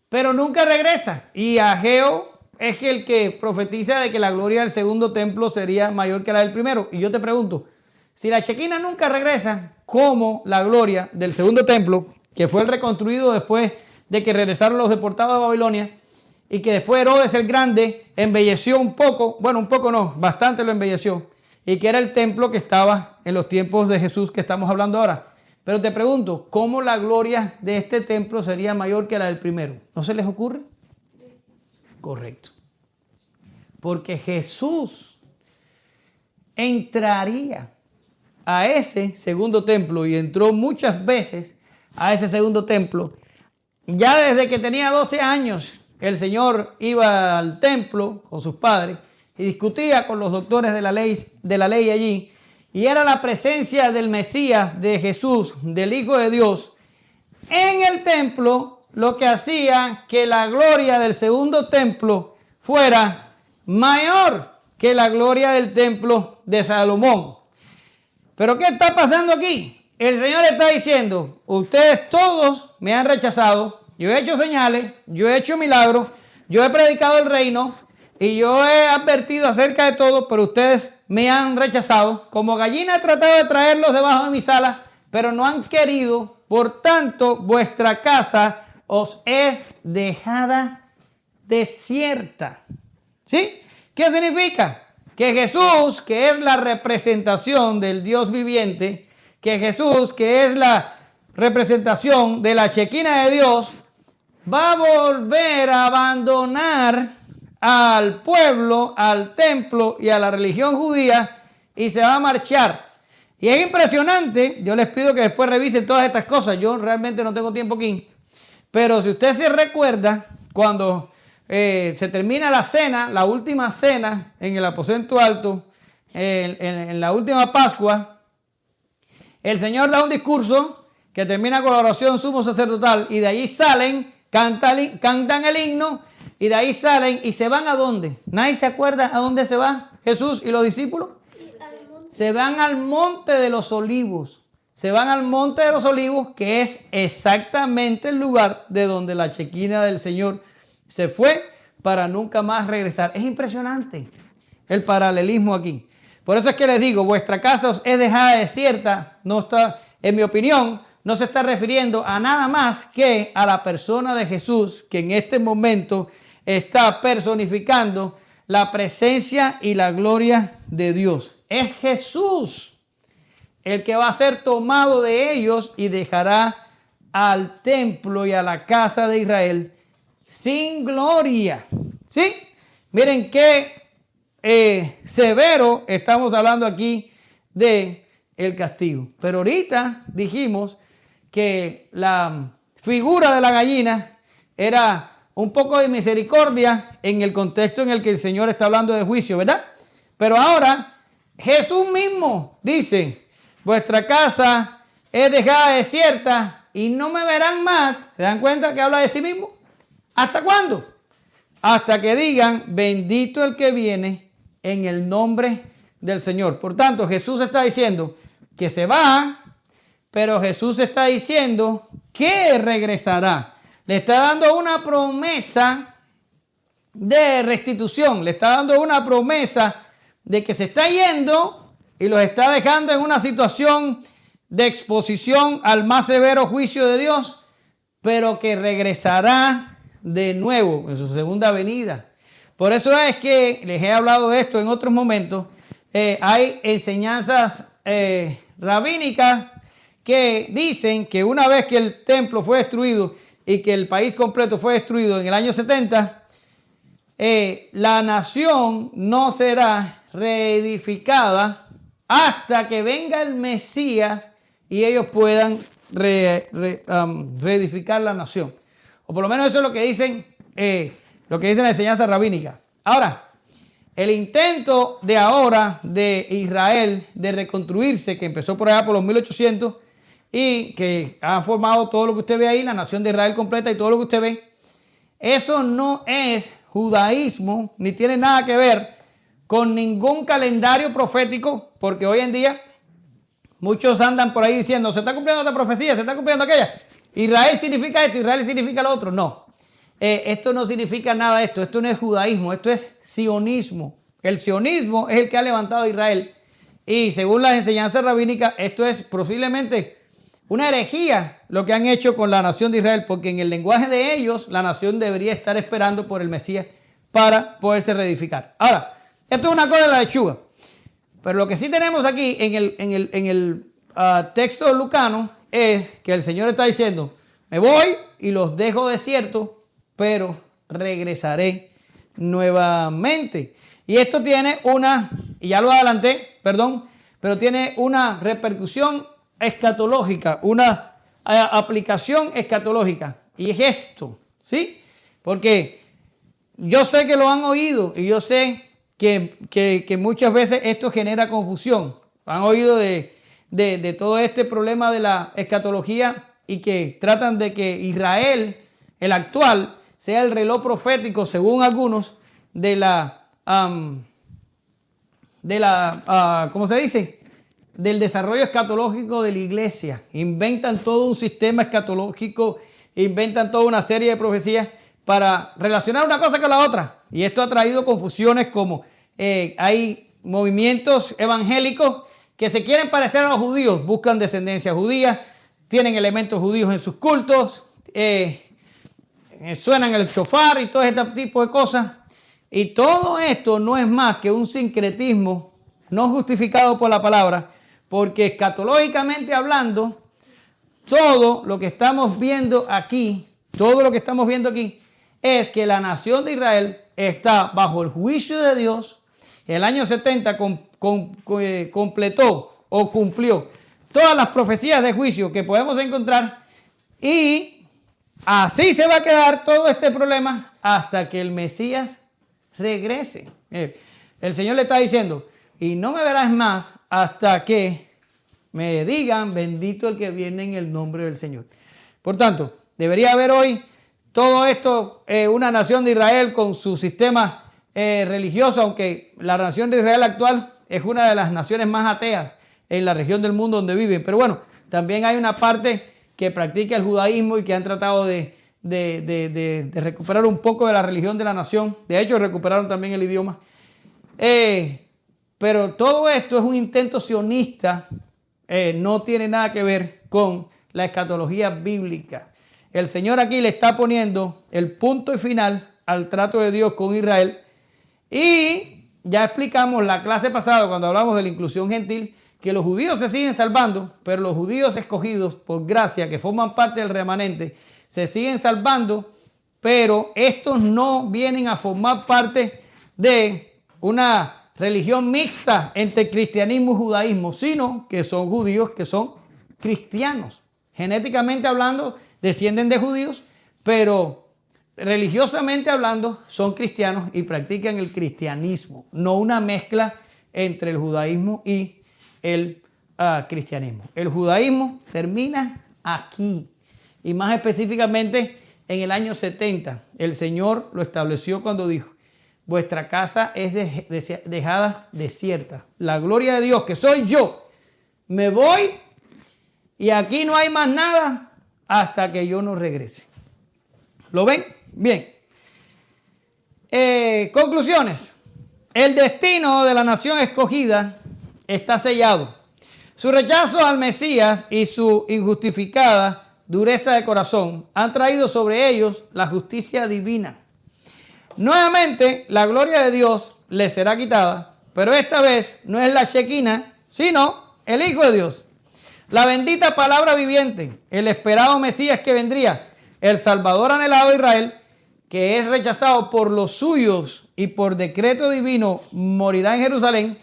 pero nunca regresa. Y Ageo es el que profetiza de que la gloria del segundo templo sería mayor que la del primero. Y yo te pregunto, si la Shequina nunca regresa, ¿cómo la gloria del segundo templo, que fue el reconstruido después de que regresaron los deportados a Babilonia, y que después Herodes el Grande embelleció un poco, bueno, un poco no, bastante lo embelleció, y que era el templo que estaba en los tiempos de Jesús que estamos hablando ahora? Pero te pregunto, ¿cómo la gloria de este templo sería mayor que la del primero? ¿No se les ocurre? Correcto. Porque Jesús entraría a ese segundo templo, y entró muchas veces a ese segundo templo. Ya desde que tenía 12 años, el Señor iba al templo con sus padres y discutía con los doctores de la ley allí. Y era la presencia del Mesías, de Jesús, del Hijo de Dios, en el templo, lo que hacía que la gloria del segundo templo fuera mayor que la gloria del templo de Salomón. Pero ¿qué está pasando aquí? El Señor está diciendo, ustedes todos me han rechazado, yo he hecho señales, yo he hecho milagros, yo he predicado el reino, y yo he advertido acerca de todo, pero ustedes me han rechazado. Como gallina he tratado de traerlos debajo de mis alas, pero no han querido. Por tanto, vuestra casa os es dejada desierta. ¿Sí? ¿Qué significa? Que Jesús, que es la representación del Dios viviente, que Jesús, que es la representación de la Shekinah de Dios, va a volver a abandonar al pueblo, al templo y a la religión judía y se va a marchar. Y es impresionante, yo les pido que después revisen todas estas cosas, yo realmente no tengo tiempo aquí, pero si usted se recuerda, cuando se termina la cena, la última cena en el aposento alto, en la última Pascua, el Señor da un discurso que termina con la oración sumo sacerdotal y de allí salen, cantan el himno y de ahí salen y se van ¿a dónde? ¿Nadie se acuerda a dónde se va Jesús y los discípulos? Se van al monte de los olivos. Se van al monte de los olivos, que es exactamente el lugar de donde la Shekinah del Señor se fue para nunca más regresar. Es impresionante el paralelismo aquí. Por eso es que les digo, vuestra casa os es dejada desierta. No está, en mi opinión, no se está refiriendo a nada más que a la persona de Jesús, que en este momento está personificando la presencia y la gloria de Dios. Es Jesús el que va a ser tomado de ellos y dejará al templo y a la casa de Israel sin gloria. ¿Sí? Miren qué severo estamos hablando aquí de el castigo. Pero ahorita dijimos que la figura de la gallina era un poco de misericordia en el contexto en el que el Señor está hablando de juicio, ¿verdad? Pero ahora Jesús mismo dice, vuestra casa es dejada desierta y no me verán más. ¿Se dan cuenta que habla de sí mismo? ¿Hasta cuándo? Hasta que digan, bendito el que viene en el nombre del Señor. Por tanto, Jesús está diciendo que se va, pero Jesús está diciendo que regresará. Le está dando una promesa de restitución. Le está dando una promesa de que se está yendo y los está dejando en una situación de exposición al más severo juicio de Dios, pero que regresará de nuevo en su segunda venida. Por eso es que les he hablado de esto en otros momentos. Hay enseñanzas rabínicas que dicen que una vez que el templo fue destruido y que el país completo fue destruido en el año 70, la nación no será reedificada hasta que venga el Mesías y ellos puedan reedificar la nación. O por lo menos eso es lo que dicen la enseñanza rabínica. Ahora, el intento de ahora de Israel de reconstruirse, que empezó por allá por los 1800 y que ha formado todo lo que usted ve ahí, la nación de Israel completa y todo lo que usted ve, eso no es judaísmo, ni tiene nada que ver con ningún calendario profético, porque hoy en día muchos andan por ahí diciendo, se está cumpliendo esta profecía, se está cumpliendo aquella. Israel significa esto, Israel significa lo otro. No, esto no significa nada de esto. Esto no es judaísmo, esto es sionismo. El sionismo es el que ha levantado a Israel. Y según las enseñanzas rabínicas, esto es posiblemente una herejía lo que han hecho con la nación de Israel, porque en el lenguaje de ellos, la nación debería estar esperando por el Mesías para poderse reedificar. Ahora, esto es una cosa de la lechuga. Pero lo que sí tenemos aquí en el texto lucano es que el Señor está diciendo, me voy y los dejo desiertos, pero regresaré nuevamente. Y esto tiene y ya lo adelanté, perdón, pero tiene una repercusión escatológica, una aplicación escatológica. Y es esto, ¿sí? Porque yo sé que lo han oído y yo sé que muchas veces esto genera confusión. Han oído de todo este problema de la escatología y que tratan de que Israel, el actual, sea el reloj profético, según algunos, ¿cómo se dice? Del desarrollo escatológico de la iglesia. Inventan todo un sistema escatológico, inventan toda una serie de profecías, para relacionar una cosa con la otra. Y esto ha traído confusiones como hay movimientos evangélicos que se quieren parecer a los judíos, buscan descendencia judía, tienen elementos judíos en sus cultos, suenan el shofar y todo este tipo de cosas. Y todo esto no es más que un sincretismo no justificado por la palabra, porque escatológicamente hablando, todo lo que estamos viendo aquí es que la nación de Israel está bajo el juicio de Dios. El año 70 completó o cumplió todas las profecías de juicio que podemos encontrar, y así se va a quedar todo este problema hasta que el Mesías regrese. El Señor le está diciendo, y no me verás más hasta que me digan, bendito el que viene en el nombre del Señor. Por tanto, debería haber hoy todo esto, una nación de Israel con su sistema religioso, aunque la nación de Israel actual es una de las naciones más ateas en la región del mundo donde viven. Pero bueno, también hay una parte que practica el judaísmo y que han tratado de recuperar un poco de la religión de la nación. De hecho, recuperaron también el idioma. Pero todo esto es un intento sionista, no tiene nada que ver con la escatología bíblica. El Señor aquí le está poniendo el punto y final al trato de Dios con Israel. Y ya explicamos la clase pasada cuando hablamos de la inclusión gentil, que los judíos se siguen salvando, pero los judíos escogidos por gracia, que forman parte del remanente, se siguen salvando, pero estos no vienen a formar parte de una religión mixta entre cristianismo y judaísmo, sino que son judíos que son cristianos. Genéticamente hablando, descienden de judíos, pero religiosamente hablando son cristianos y practican el cristianismo, no una mezcla entre el judaísmo y el cristianismo. El judaísmo termina aquí, y más específicamente en el año 70. El Señor lo estableció cuando dijo, vuestra casa es dejada desierta. La gloria de Dios, que soy yo, me voy y aquí no hay más nada hasta que yo no regrese. ¿Lo ven? Bien. Conclusiones. El destino de la nación escogida está sellado. Su rechazo al Mesías y su injustificada dureza de corazón han traído sobre ellos la justicia divina. Nuevamente, la gloria de Dios les será quitada, pero esta vez no es la Shekinah, sino el Hijo de Dios. La bendita palabra viviente, el esperado Mesías que vendría, el Salvador anhelado de Israel, que es rechazado por los suyos y por decreto divino morirá en Jerusalén,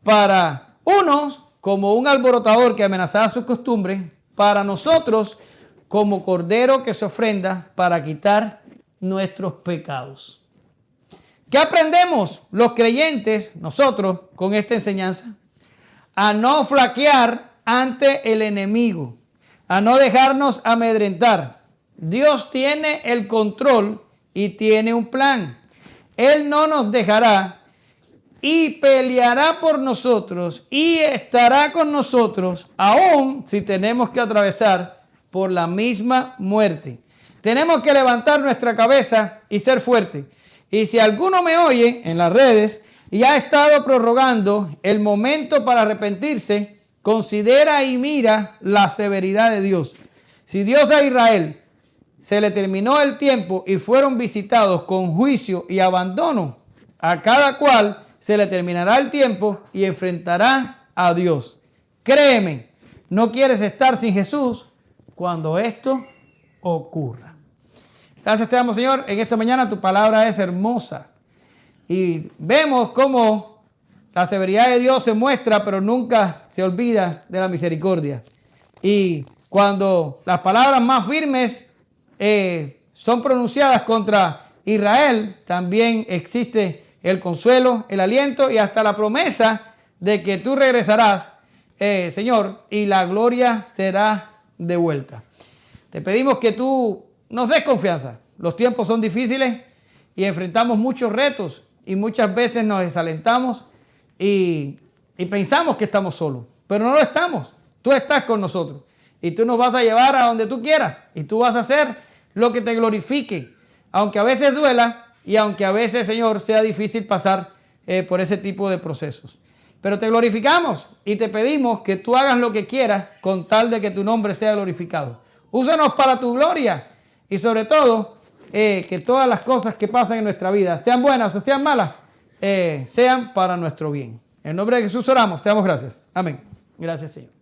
para unos como un alborotador que amenazaba sus costumbres, para nosotros como cordero que se ofrenda para quitar nuestros pecados. ¿Qué aprendemos los creyentes, nosotros, con esta enseñanza? A no flaquear ante el enemigo, a no dejarnos amedrentar. Dios tiene el control y tiene un plan. Él no nos dejará y peleará por nosotros y estará con nosotros, aun si tenemos que atravesar por la misma muerte. Tenemos que levantar nuestra cabeza y ser fuertes. Y si alguno me oye en las redes y ha estado prorrogando el momento para arrepentirse, considera y mira la severidad de Dios. Si Dios a Israel se le terminó el tiempo y fueron visitados con juicio y abandono, a cada cual se le terminará el tiempo y enfrentará a Dios. Créeme, no quieres estar sin Jesús cuando esto ocurra. Gracias te damos, Señor. En esta mañana tu palabra es hermosa. Y vemos cómo la severidad de Dios se muestra, pero nunca se olvida de la misericordia. Y cuando las palabras más firmes son pronunciadas contra Israel, también existe el consuelo, el aliento y hasta la promesa de que tú regresarás, Señor, y la gloria será de vuelta. Te pedimos que tú nos des confianza. Los tiempos son difíciles y enfrentamos muchos retos y muchas veces nos desalentamos y pensamos que estamos solos, pero no lo estamos. Tú estás con nosotros y tú nos vas a llevar a donde tú quieras y tú vas a hacer lo que te glorifique. aunque a veces duela y aunque a veces, Señor, sea difícil pasar por ese tipo de procesos. Pero te glorificamos y te pedimos que tú hagas lo que quieras con tal de que tu nombre sea glorificado. Úsanos para tu gloria y sobre todo que todas las cosas que pasan en nuestra vida, sean buenas o sean malas, sean para nuestro bien. En nombre de Jesús oramos, te damos gracias. Amén. Gracias, Señor.